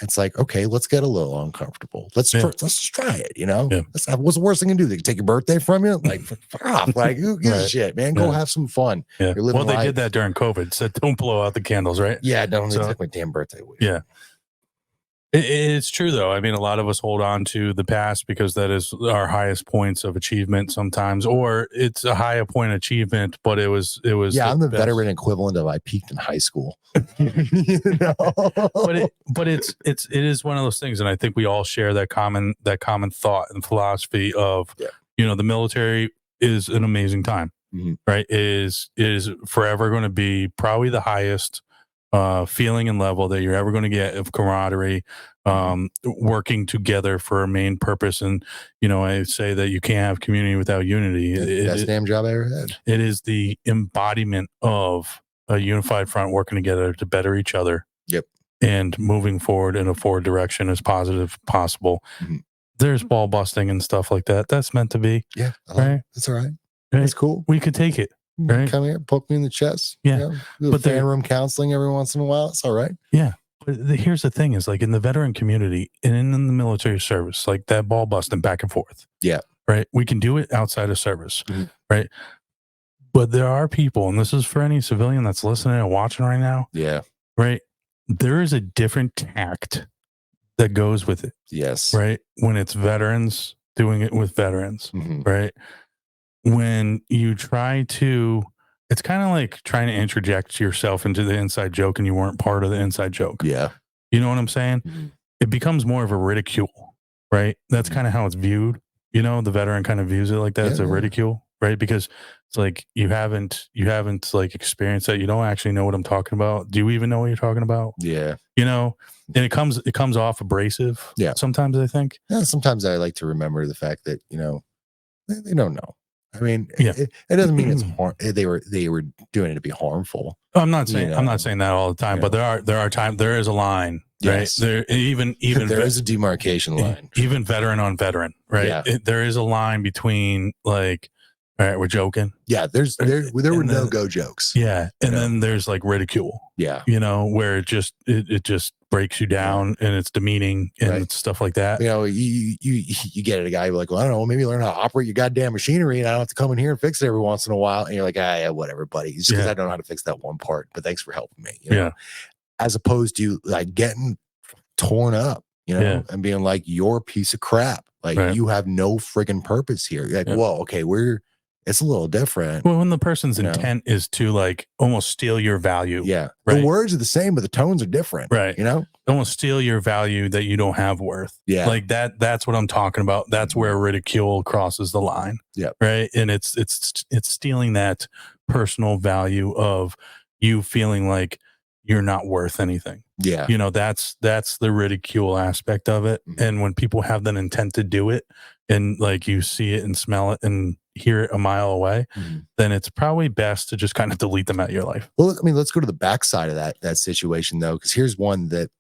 It's like, okay, let's get a little uncomfortable. Let's try it. What's the worst thing you can do? They can take your birthday from you. Like, fuck off. Like, who gives a shit, man? Go have some fun. Yeah. Well, they did that during COVID. Said don't blow out the candles, right? Yeah. Don't take my damn birthday away. Yeah. It's true, though. I mean, a lot of us hold on to the past because that is our highest points of achievement sometimes, or it's a higher point achievement, but it was. Yeah, I'm the veteran equivalent of I peaked in high school. But it is one of those things, and I think we all share that common thought and philosophy of, the military is an amazing time, right? It is forever going to be probably the highest feeling and level that you're ever going to get of camaraderie, working together for a main purpose. And, I say that you can't have community without unity. Best damn job I ever had. It is the embodiment of a unified front working together to better each other. Yep. and moving forward in a forward direction as positive possible. Mhm. There's ball busting and stuff like that. That's meant to be. Yeah. Right. That's all right. Right? That's cool. We could take it. Right. Come here, poke me in the chest. Yeah. You know, do But fan room counseling every once in a while. It's all right. Yeah. But here's the thing is like in the veteran community and in the military service, like that ball busting back and forth. Yeah. Right. We can do it outside of service. Mhm. Right. But there are people, and this is for any civilian that's listening and watching right now. Yeah. Right. There is a different tact that goes with it. Yes. Right. When it's veterans doing it with veterans. Mhm. Right. When you try to, it's kind of like trying to interject yourself into the inside joke and you weren't part of the inside joke. Yeah. You know what I'm saying? Mhm. It becomes more of a ridicule, right? That's kind of how it's viewed. You know, the veteran kind of views it like that. Yeah, It's a yeah. ridicule, right? Because it's like you haven't like experienced that. You don't actually know what I'm talking about. Do you even know what you're talking about? Yeah. You know, and it comes off abrasive. Yeah. Sometimes I think. Yeah. Sometimes I like to remember the fact that, you know, they don't know. I mean, Yeah. it doesn't mean it's they were doing it to be harmful. I'm not saying You I'm know, not saying that all the time, but there are times there is a line, Yes. right? There even there is a demarcation line. even veteran on veteran, right? Yeah. There is a line between like, all right, we're joking. Yeah, there were And then- no-go jokes. Yeah. And know? then there's like ridicule, Yeah. you know, where it just breaks you down and it's demeaning and Right. stuff like that. You know, you get a guy like, well, I don't know, maybe learn how to operate your goddamn machinery and I don't have to come in here and fix it every once in a while. And you're like, yeah, whatever, buddy. Just because Yeah. I don't know how to fix that one part, but thanks for helping me. You know? Yeah. As opposed to like getting torn up, you know, Yeah. and being like, you're a piece of crap. Like Right. you have no friggin' purpose here. You're like, Yeah. whoa, okay, it's a little different. Well, when the person's You know? intent is to like almost steal your value. Yeah. Right. The words are the same, but the tones are different. Right. You know? Almost steal your value that you don't have worth. Yeah. Like that's what I'm talking about. That's where ridicule crosses the line. Yep. Right. And it's stealing that personal value of you feeling like you're not worth anything. Yeah. You know, that's the ridicule aspect of it. Mhm. And when people have that intent to do it and like you see it and smell it and hear it a mile away, Mhm. then it's probably best to just kind of delete them out of your life. Well, I mean, let's go to the backside of that situation though, because here's one that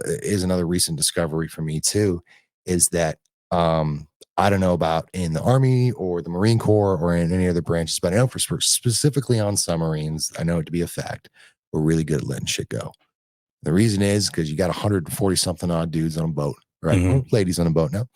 is another recent discovery for me too, is that I don't know about in the Army or the Marine Corps or in any other branches, but I know for specifically on submarines, I know it to be a fact, we're really good at letting shit go. The reason is because you got 140 something odd dudes on a boat, right? Mhm. Or ladies on a boat now.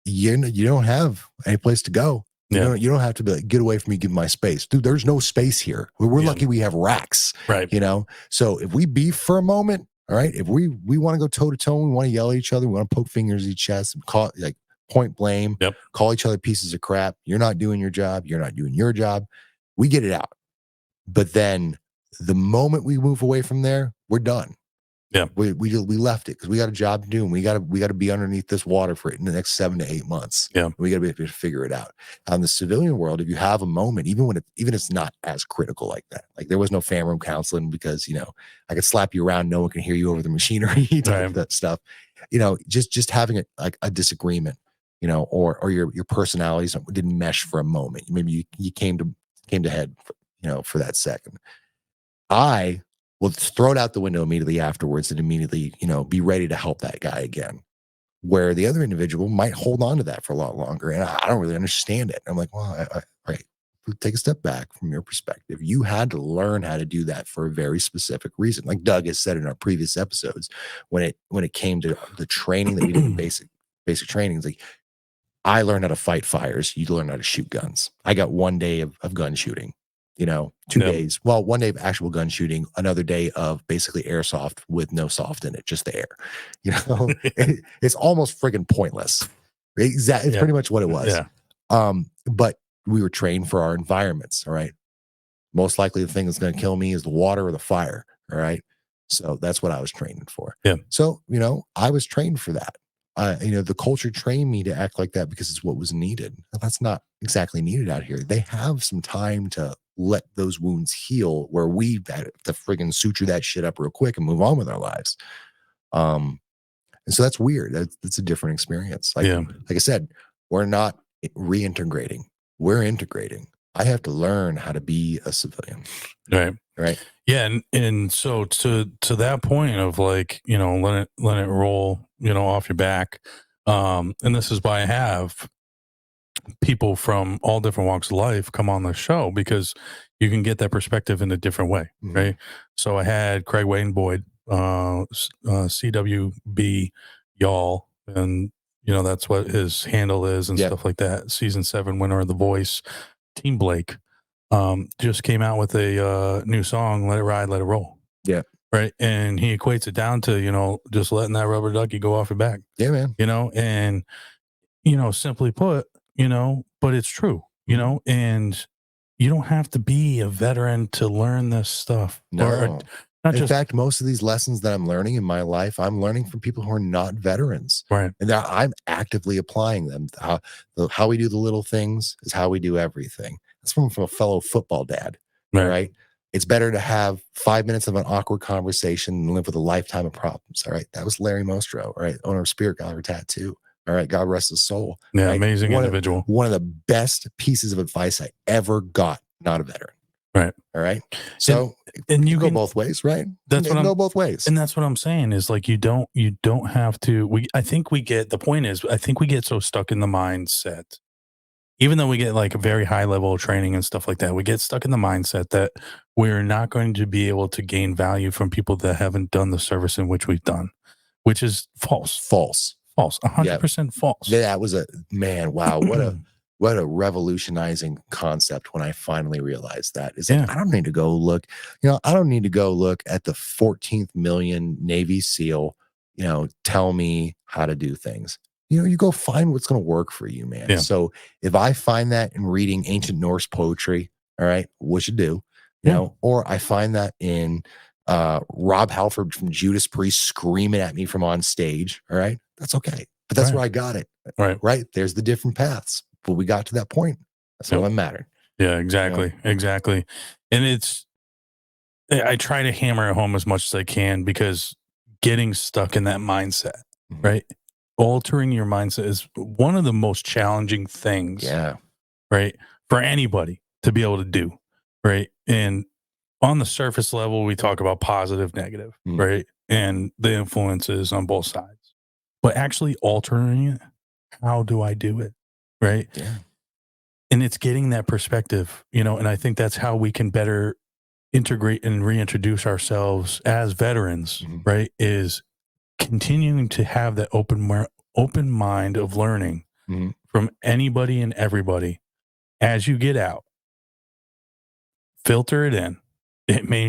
You don't have any place to go. Yeah. You don't have to be like, get away from me, give me my space. Dude, there's no space here. We're Yeah. lucky we have racks, Right. you know? So if we beef for a moment, all right, if we want to go toe to toe, we want to yell at each other, we want to poke fingers at each other, call like point blame, Yep. call each other pieces of crap. You're not doing your job. You're not doing your job. We get it out. But then the moment we move away from there, we're done. Yeah. We left it because we got a job to do and we got to be underneath this water for it in the next 7 to 8 months. Yeah. We got to be able to figure it out. In the civilian world, if you have a moment, even it's not as critical like that. Like there was no fan room counseling because, you know, I could slap you around, no one can hear you over the machinery type Right. of that stuff. You know, just having a disagreement, you know, or your personalities didn't mesh for a moment. Maybe you came to head, for that second. I will throw it out the window immediately afterwards and immediately, be ready to help that guy again. Where the other individual might hold on to that for a lot longer. And I don't really understand it. I'm like, well, right. Take a step back from your perspective. You had to learn how to do that for a very specific reason. Like Doug has said in our previous episodes, when it came to the training that we did in basic training, it's like, I learned how to fight fires. You learn how to shoot guns. I got 1 day of gun shooting, 2 Yep. days. Well, 1 day of actual gun shooting, another day of basically airsoft with no soft in it, just the air. It's almost friggin' pointless. Exactly. It's Yeah. pretty much what it was. Yeah. But we were trained for our environments. All right. Most likely the thing that's going to kill me is the water or the fire. All right. So that's what I was training for. Yeah. So, I was trained for that. The culture trained me to act like that because it's what was needed. That's not exactly needed out here. They have some time to let those wounds heal where we had to friggin' suture that shit up real quick and move on with our lives. And so that's weird. That's a different experience. Like I said, we're not reintegrating. We're integrating. I have to learn how to be a civilian. Right. Right. Yeah, and so to that point of like, let it roll, off your back. And this is why I have people from all different walks of life come on the show, because you can get that perspective in a different way, Mhm. right? So I had Craig Wayne Boyd, CWB y'all, and that's what his handle is and Yep. stuff like that. Season 7 winner of The Voice, Team Blake, just came out with a new song, Let It Ride, Let It Roll. Yeah. Right. And he equates it down to, just letting that rubber ducky go off your back. Yeah, man. And simply put, but it's true, and you don't have to be a veteran to learn this stuff. No. Not In just fact, most of these lessons that I'm learning in my life, I'm learning from people who are not veterans. right. And I'm actively applying them. How we do the little things is how we do everything. That's from a fellow football dad. Right. All right. It's better to have 5 minutes of an awkward conversation than live with a lifetime of problems. All right. That was Larry Mostro. All right. Owner of Spirit Gallery Tattoo. All right. God rest his soul. Yeah. Right? Amazing one individual. One of the best pieces of advice I ever got, not a veteran. Right. All right. So, and you go can both ways, right? That's what go both ways. And that's what I'm saying is like, you don't have to, I think we get so stuck in the mindset, even though we get like a very high level of training and stuff like that, we get stuck in the mindset that we're not going to be able to gain value from people that haven't done the service in which we've done, which is false. 100% false. That was wow. What a revolutionizing concept when I finally realized that. It's like, I don't need to go look, I don't need to go look at the 14th million Navy SEAL, tell me how to do things. You go find what's going to work for you, man. Yeah. So if I find that in reading ancient Norse poetry, all right, which you do, or I find that in Rob Halford from Judas Priest screaming at me from on stage, all right, that's okay. But that's where I got it. Right. There's the different paths. But we got to that point. That's all that mattered. Yeah, exactly. Exactly. And I try to hammer it home as much as I can, because getting stuck in that mindset, right? Altering your mindset is one of the most challenging things. Yeah. Right. For anybody to be able to do. Right. And on the surface level, we talk about positive, negative, right? And the influences on both sides. But actually altering it, how do I do it? Right. Yeah. And it's getting that perspective, and I think that's how we can better integrate and reintroduce ourselves as veterans, right? Is continuing to have that open mind of learning from anybody and everybody. As you get out, filter it in. It may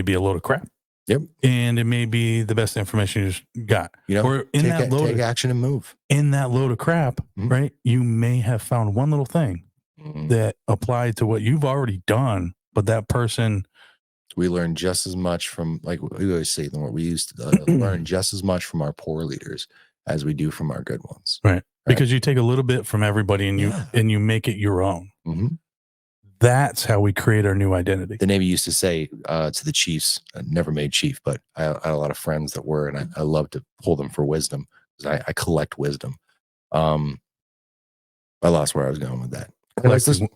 be a load of crap. Yep. And it may be the best information you got. Or take action and move. In that load of crap, right? You may have found one little thing that applied to what you've already done, but that person. We learn just as much from, like we always say, we used to learn just as much from our poor leaders as we do from our good ones. Right. Because you take a little bit from everybody and you make it your own. That's how we create our new identity. The Navy used to say to the chiefs, I never made chief, but I had a lot of friends that were, and I love to pull them for wisdom, because I collect wisdom. I lost where I was going with that.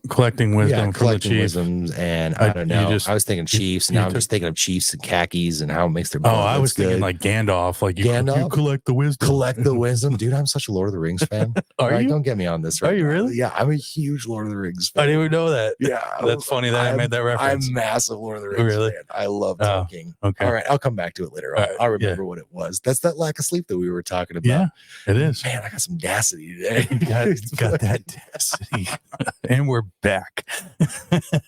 Collecting wisdom from the chiefs. Wisdoms, and I don't know. I was thinking chiefs, and now I'm just thinking of chiefs and khakis and how it makes their blood. I was thinking like Gandalf, like you collect the wisdom. Collect the wisdom. Dude, I'm such a Lord of the Rings fan. Are you? Don't get me on this right Are you now. really? Yeah, I'm a huge Lord of the Rings fan. I didn't even know that. Yeah. That's funny that I made that reference. I'm massive Lord of the Rings fan. I love talking. Okay. All right, I'll come back to it later on. I'll remember what it was. That's that lack of sleep that we were talking about. Yeah, it is. Man, I got some dacity today. You got that dacity. And we're back.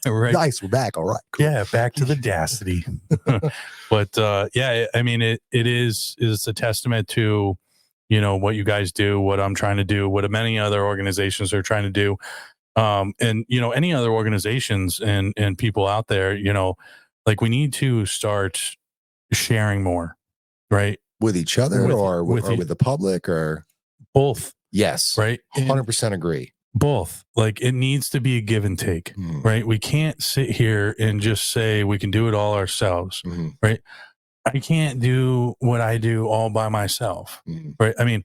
Right. Nice, we're back. All right. Cool. Yeah, back to the dacity. But I mean, it's a testament to, what you guys do, what I'm trying to do, what many other organizations are trying to do. And any other organizations and people out there, like we need to start sharing more, right? With each other or with the public, or both. Yes. Right. 100% agree. Both. Like it needs to be a give and take, right? We can't sit here and just say we can do it all ourselves, right? I can't do what I do all by myself, right? I mean,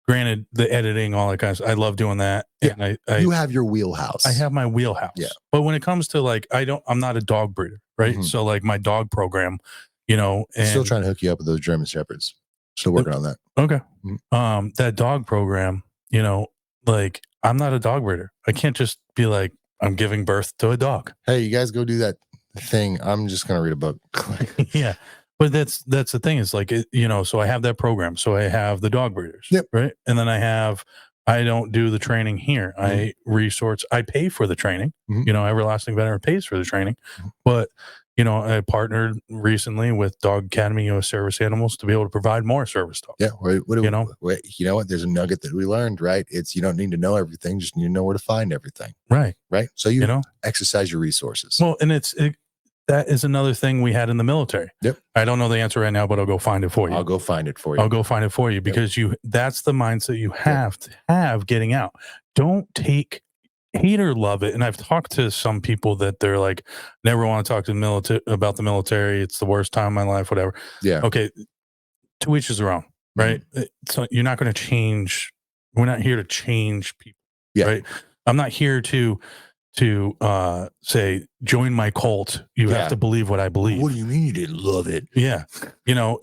granted, the editing, all that kind of stuff, I love doing that. Yeah. And you have your wheelhouse. I have my wheelhouse. Yeah. But when it comes to like, I'm not a dog breeder, right? Mhm. So like my dog program, you know, and Still trying to hook you up with those German Shepherds. Still working on that. okay. Mhm. That dog program, you know, like I'm not a dog breeder. I can't just be like, I'm giving birth to a dog. Hey, you guys go do that thing. I'm just gonna read a book. Yeah. But that's the thing is like, you know, so I have that program. So I have the dog breeders, Yep. right? And then I don't do the training here. I pay for the training. Mhm. You know, Everlasting Veteran pays for the training. Mhm. But, you know, I partnered recently with Dog Academy US Service Animals to be able to provide more service dogs. Yeah. You know? You know what? There's a nugget that we learned, right? It's you don't need to know everything, just need to know where to find everything. Right. Right. So You you know? exercise your resources. Well, and that is another thing we had in the military. Yep. I don't know the answer right now, but I'll go find it for you. I'll go find it for you. I'll go find it for you because that's the mindset you have to have getting out. Don't hate or love it. And I've talked to some people that they're like, never want to talk to the military about the military. It's the worst time of my life, whatever. Yeah. Okay. To each is wrong, right? So you're not going to change. We're not here to change people. Yeah. Right. I'm not here to say, join my cult. You have to believe what I believe. What do you mean you didn't love it? Yeah. You know,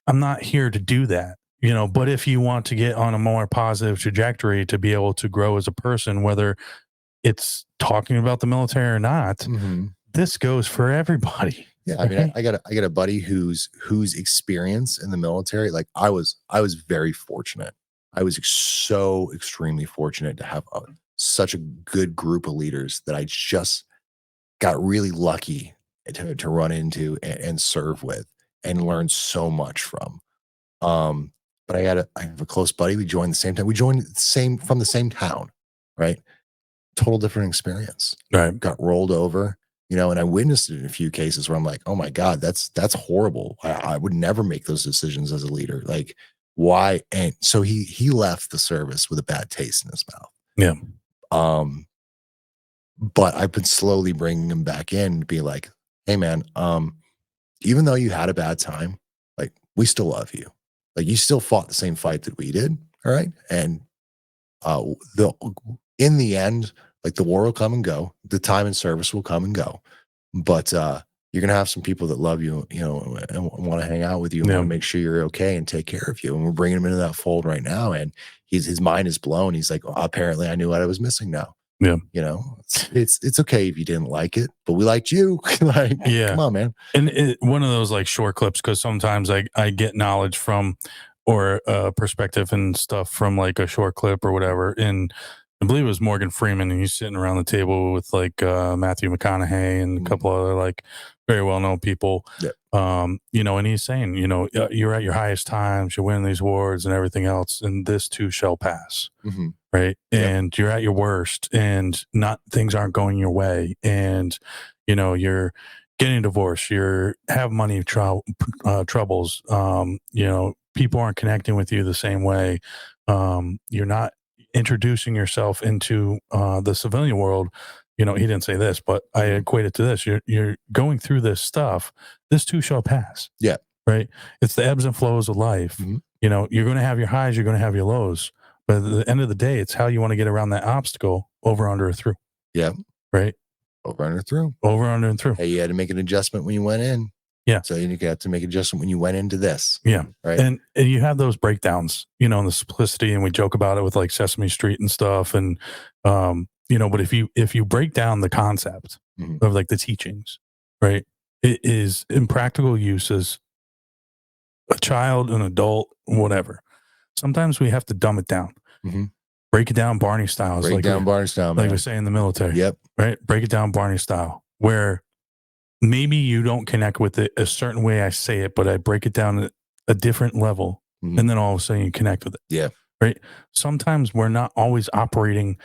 I'm not here to do that, you know, but if you want to get on a more positive trajectory to be able to grow as a person, whether it's talking about the military or not, Mhm. this goes for everybody. Yeah, I mean, I got a buddy whose experience in the military, like I was very fortunate. I was so extremely fortunate to have such a good group of leaders that I just got really lucky to run into and serve with and learn so much from. But I have a close buddy. We joined the same time. We joined from the same town, right? Total different experience. Right. Got rolled over, you know, and I witnessed it in a few cases where I'm like, oh my God, that's horrible. I would never make those decisions as a leader. Like, why? And so he left the service with a bad taste in his mouth. Yeah. But I've been slowly bringing him back in to be like, hey man, even though you had a bad time, like we still love you. Like you still fought the same fight that we did. All right. And in the end, like the war will come and go, the time and service will come and go. But you're gonna have some people that love you, you know, and want to hang out with you and want to make sure you're okay and take care of you. And we're bringing him into that fold right now. And his mind is blown. He's like, oh, apparently I knew what I was missing now. Yeah. You know, it's okay if you didn't like it, but we liked you. Like, come on, man. And one of those like short clips, because sometimes I get knowledge from or perspective and stuff from like a short clip or whatever. And I believe it was Morgan Freeman, and he's sitting around the table with like Matthew McConaughey and a couple other like very well known people. Yeah. You know, and he's saying, you know, you're at your highest times, you're winning these awards and everything else, and this too shall pass. Mm-hmm. Right. And you're at your worst and things aren't going your way. And, you know, you're getting a divorce, you're have money troubles. You know, people aren't connecting with you the same way. You're not introducing yourself into the civilian world. You know, he didn't say this, but I equate it to this. You're going through this stuff. This too shall pass. Yeah. Right. It's the ebbs and flows of life. Mm-hmm. You know, you're going to have your highs, you're going to have your lows. But at the end of the day, it's how you want to get around that obstacle, over, under, or through. Yeah. Right. Over, under, through. Over, under, and through. Hey, you had to make an adjustment when you went in. Yeah. So you have to make an adjustment when you went into this. Yeah. Right. And you have those breakdowns, you know, and the simplicity, and we joke about it with like Sesame Street and stuff. And, you know, but if you break down the concept of like the teachings, right, it is in practical uses, a child, an adult, whatever. Sometimes we have to dumb it down, break it down Barney style. Break down Barney style, man. Like we say in the military. Yep. Right. Break it down Barney style, where maybe you don't connect with it a certain way I say it, but I break it down at a different level, and then all of a sudden you connect with it. Yeah. Right. Sometimes we're not always operating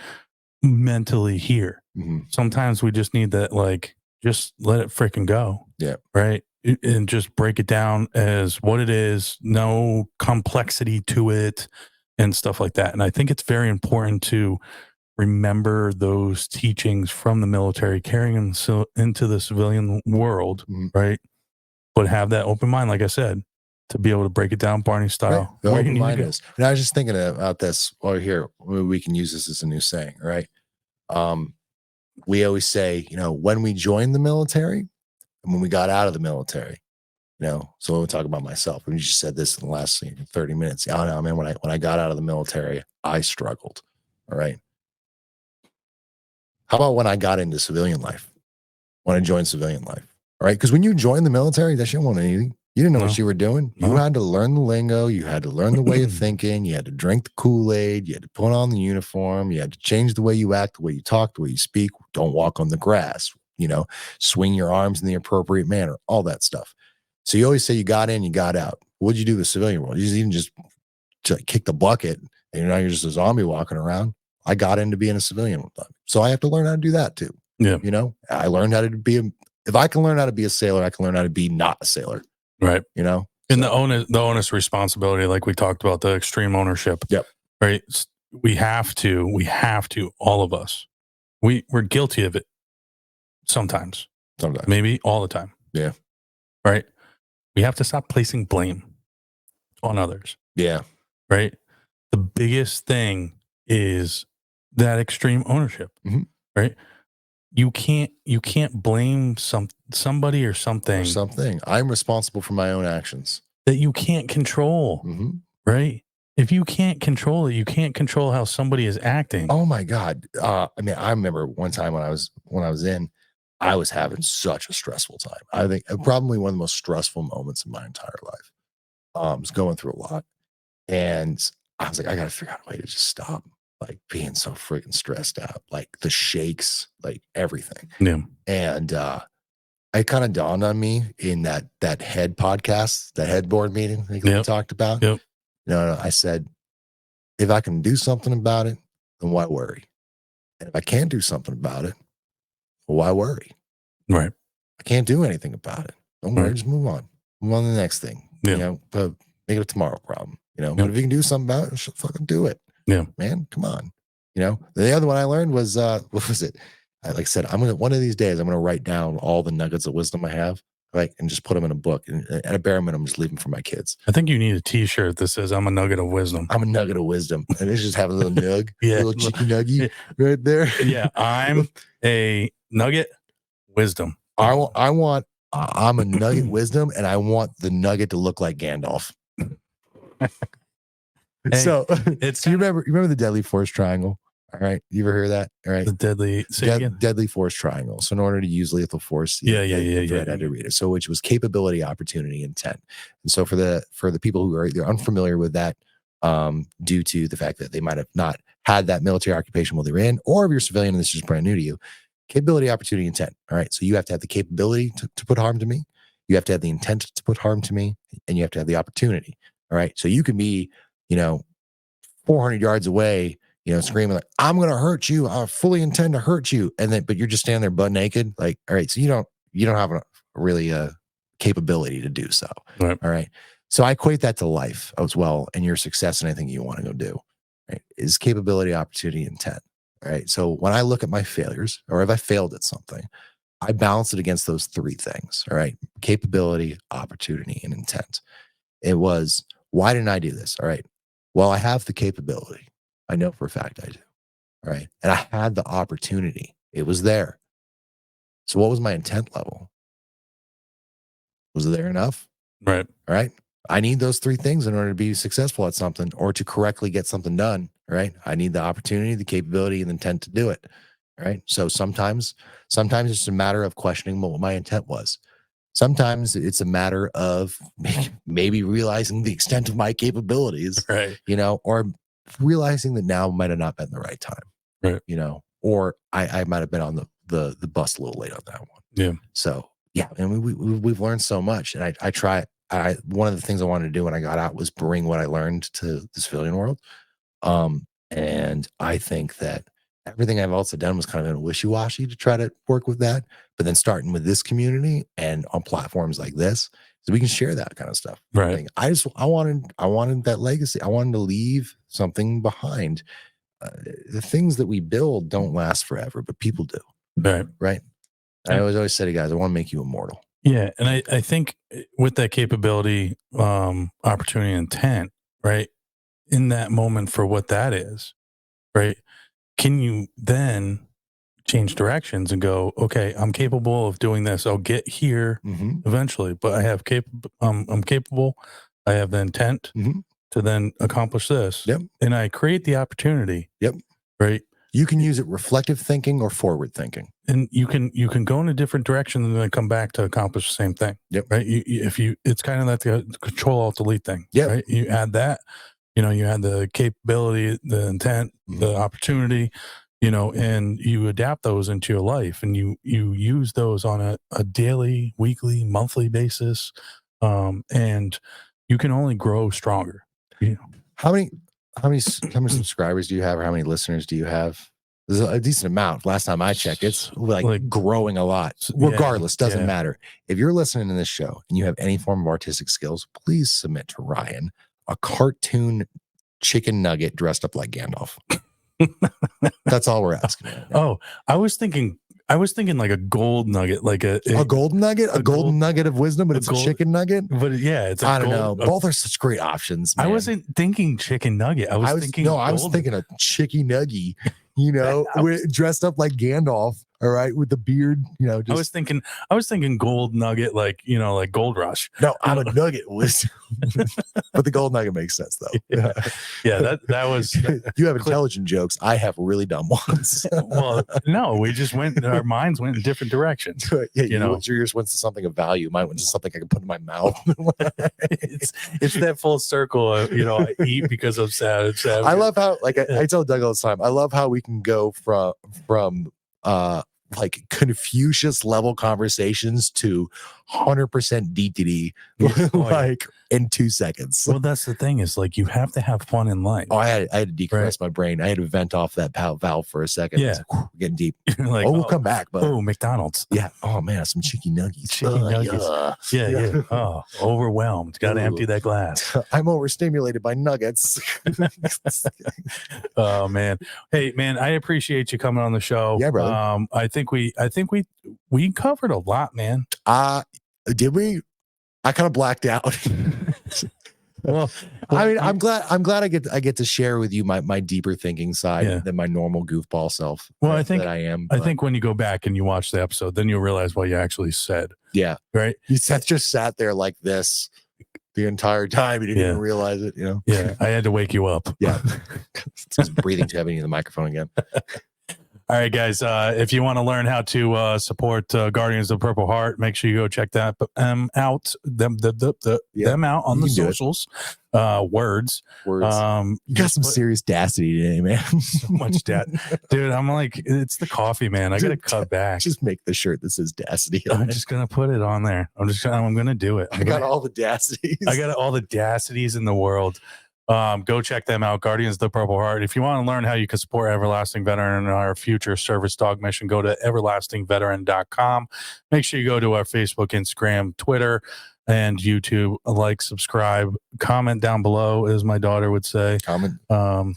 mentally here. Sometimes we just need that, like, just let it freaking go. Yeah. Right. And just break it down as what it is, no complexity to it and stuff like that. And I think it's very important to remember those teachings from the military, carrying them into the civilian world, right? But have that open mind, like I said, to be able to break it down Barney style. Right. The open mind is. And I was just thinking about this while we're here. We can use this as a new saying, right? We always say, you know, when we join the military, And when we got out of the military, so we'll talk about myself. We just said this in the last 30 minutes. Oh no, man, when I got out of the military, I struggled. All right. How about when I got into civilian life? When I joined civilian life? All right. Because when you joined the military, that shit wasn't anything. You didn't know what you were doing. You had to learn the lingo. You had to learn the way of thinking. You had to drink the Kool-Aid. You had to put on the uniform. You had to change the way you act, the way you talk, the way you speak. Don't walk on the grass. Swing your arms in the appropriate manner. All that stuff. So you always say you got in, you got out. What'd you do in the civilian world? You didn't just kick the bucket and now you're just a zombie walking around. I got into being a civilian. So I have to learn how to do that too. Yeah. I learned how to be if I can learn how to be a sailor, I can learn how to be not a sailor. Right. And the onus responsibility, like we talked about, the extreme ownership. Yep. Right. We have to, all of us. We're guilty of it sometimes. Maybe all the time. Yeah. Right. We have to stop placing blame on others. Yeah. Right. The biggest thing is that extreme ownership. Mm-hmm. Right. You can't blame somebody or something. I'm responsible for my own actions that you can't control. Mm-hmm. Right. If you can't control it, you can't control how somebody is acting. Oh my God. I remember one time when I was in, I was having such a stressful time. I think probably one of the most stressful moments in my entire life. I was going through a lot. And I was like, I got to figure out a way to just stop like being so freaking stressed out, like the shakes, like everything. Yeah. And it kind of dawned on me in that head podcast, the headboard meeting we talked about. Yep. I said, if I can do something about it, then why worry? And if I can't do something about it, well, why worry? Right. I can't do anything about it. Don't worry, just move on. Move on to the next thing. Yeah. But make it a tomorrow problem. But if you can do something about it, fucking do it. Yeah. Man, come on. The other one I learned was what was it? I said, one of these days I'm gonna write down all the nuggets of wisdom I have, and just put them in a book. And at a bare minimum, just leave them for my kids. I think you need a T-shirt that says "I'm a nugget of wisdom." I'm a nugget of wisdom, and it's just have a little nug, yeah, little cheeky nuggy right there. Yeah, I'm a nugget wisdom. I'm a nugget wisdom, and I want the nugget to look like Gandalf. Hey, so you remember the deadly force triangle? All right, you ever hear that? All right, the deadly force triangle. So in order to use lethal force, yeah, I had to read it. So which was capability, opportunity, intent. And so for the people who are either unfamiliar with that, due to the fact that they might have not had that military occupation while they were in, or if you're civilian and this is brand new to you, capability, opportunity, intent. All right, so you have to have the capability to put harm to me. You have to have the intent to put harm to me, and you have to have the opportunity. All right, so you can be 400 yards away, screaming like, I'm going to hurt you. I fully intend to hurt you. But you're just standing there butt naked. Like, all right. So you don't have a capability to do so. Right. All right. So I equate that to life as well. And your success and anything you want to go do, right, is capability, opportunity, intent. All right. So when I look at my failures, or if I failed at something, I balance it against those three things. All right. Capability, opportunity, and intent. It was, why didn't I do this? All right. Well, I have the capability. I know for a fact I do. All right. And I had the opportunity. It was there. So what was my intent level? Was it there enough? Right. All right. I need those three things in order to be successful at something or to correctly get something done. All right. I need the opportunity, the capability, and the intent to do it. All right. So sometimes it's a matter of questioning what my intent was. Sometimes it's a matter of maybe realizing the extent of my capabilities, right? Or realizing that now might have not been the right time, right? Or I might have been on the bus a little late on that one. Yeah. So yeah, and we've learned so much, and I try. One of the things I wanted to do when I got out was bring what I learned to the civilian world, and I think that everything I've also done was kind of in a wishy-washy to try to work with that. But then starting with this community and on platforms like this, so we can share that kind of stuff. Right. I wanted that legacy. I wanted to leave something behind. The things that we build don't last forever, but people do. Right. Right. I always say to guys, I want to make you immortal. Yeah. And I think with that capability, opportunity, intent, right, in that moment for what that is, right, can you then change directions and go, okay, I'm capable of doing this. I'll get here eventually, but I have I'm capable. I have the intent to then accomplish this. Yep. And I create the opportunity. Yep. Right. You can use it reflective thinking or forward thinking. And you can go in a different direction and then come back to accomplish the same thing. Yep. Right. It's kind of like the Control Alt Delete thing. Yep. Right. You add that, you add the capability, the intent, the opportunity, and you adapt those into your life, and you use those on a daily, weekly, monthly basis. And you can only grow stronger. How many subscribers do you have, or how many listeners do you have? There's a decent amount. Last time I checked, it's like growing a lot. Regardless, doesn't matter. If you're listening to this show and you have any form of artistic skills, please submit to Ryan a cartoon chicken nugget dressed up like Gandalf. That's all we're asking. Right now. Oh, I was thinking like a gold nugget, like a golden nugget, a golden nugget of wisdom, but it's a chicken nugget. But it's I don't know. Both are such great options. Man. I wasn't thinking chicken nugget. I was thinking a chicky nuggy, dressed up like Gandalf. All right, with the beard, I was thinking gold nugget, like Gold Rush. No, I'm a nugget wisdom, but the gold nugget makes sense though. Yeah, that was. You have intelligent jokes. I have really dumb ones. Well, no, we just our minds went in different directions. Yeah, yours went to something of value. Mine went to something I can put in my mouth. it's that full circle. I eat because I'm sad. I love how, I tell Doug all the time. I love how we can go from like Confucius level conversations to 100% DTD like in 2 seconds. Well, that's the thing, is like you have to have fun in life. Oh, I had to decompress my brain. I had to vent off that valve for a second. Yeah, like, getting deep. Like, we'll come back. But McDonald's. Yeah. Oh man, some chicken nuggets. Yeah. Oh, overwhelmed. Got to empty that glass. I'm overstimulated by nuggets. Oh man. Hey man, I appreciate you coming on the show. Yeah, brother. I think we covered a lot, man. Did we? I kind of blacked out. Well, I mean, I'm glad I get to share with you my deeper thinking side than my normal goofball self. Well, I think that I am. I think when you go back and you watch the episode, then you'll realize what you actually said. Yeah. Right. Seth just sat there like this the entire time. He didn't even realize it. Yeah. I had to wake you up. Yeah. Just breathing too heavy into the microphone again. All right, guys. If you want to learn how to support Guardians of the Purple Heart, make sure you go check that out. Them out on the socials. Words. You got some serious dacity today, man. So much dude. I'm like, it's the coffee, man. I gotta cut back. Just make the shirt that says dacity. I'm just gonna put it on there. I'm gonna do it. I got all the dacities. I got all the dacities in the world. Go check them out, Guardians of the Purple Heart. If you want to learn how you can support Everlasting Veteran and our future service dog mission, go to everlastingveteran.com. Make sure you go to our Facebook, Instagram, Twitter, and YouTube. Like, subscribe, comment down below, as my daughter would say. Comment down.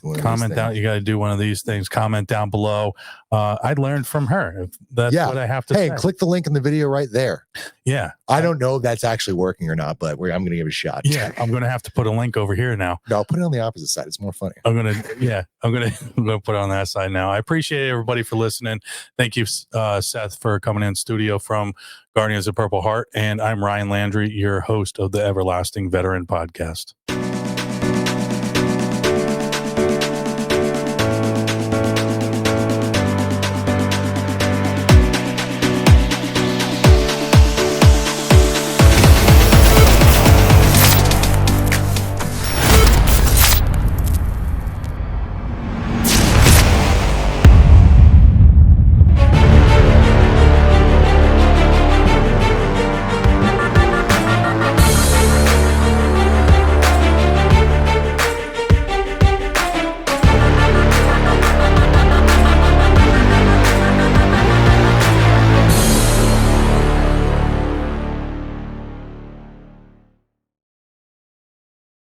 You got to do one of these things. Comment down below. I learned from her. That's what I have to say. Hey, click the link in the video right there. Yeah. I don't know if that's actually working or not, but I'm going to give it a shot. Yeah. I'm going to have to put a link over here now. No, I'll put it on the opposite side. It's more funny. I'm going to put it on that side now. I appreciate everybody for listening. Thank you, Seth, for coming in studio from Guardians of Purple Heart. And I'm Ryan Landry, your host of the Everlasting Veteran Podcast.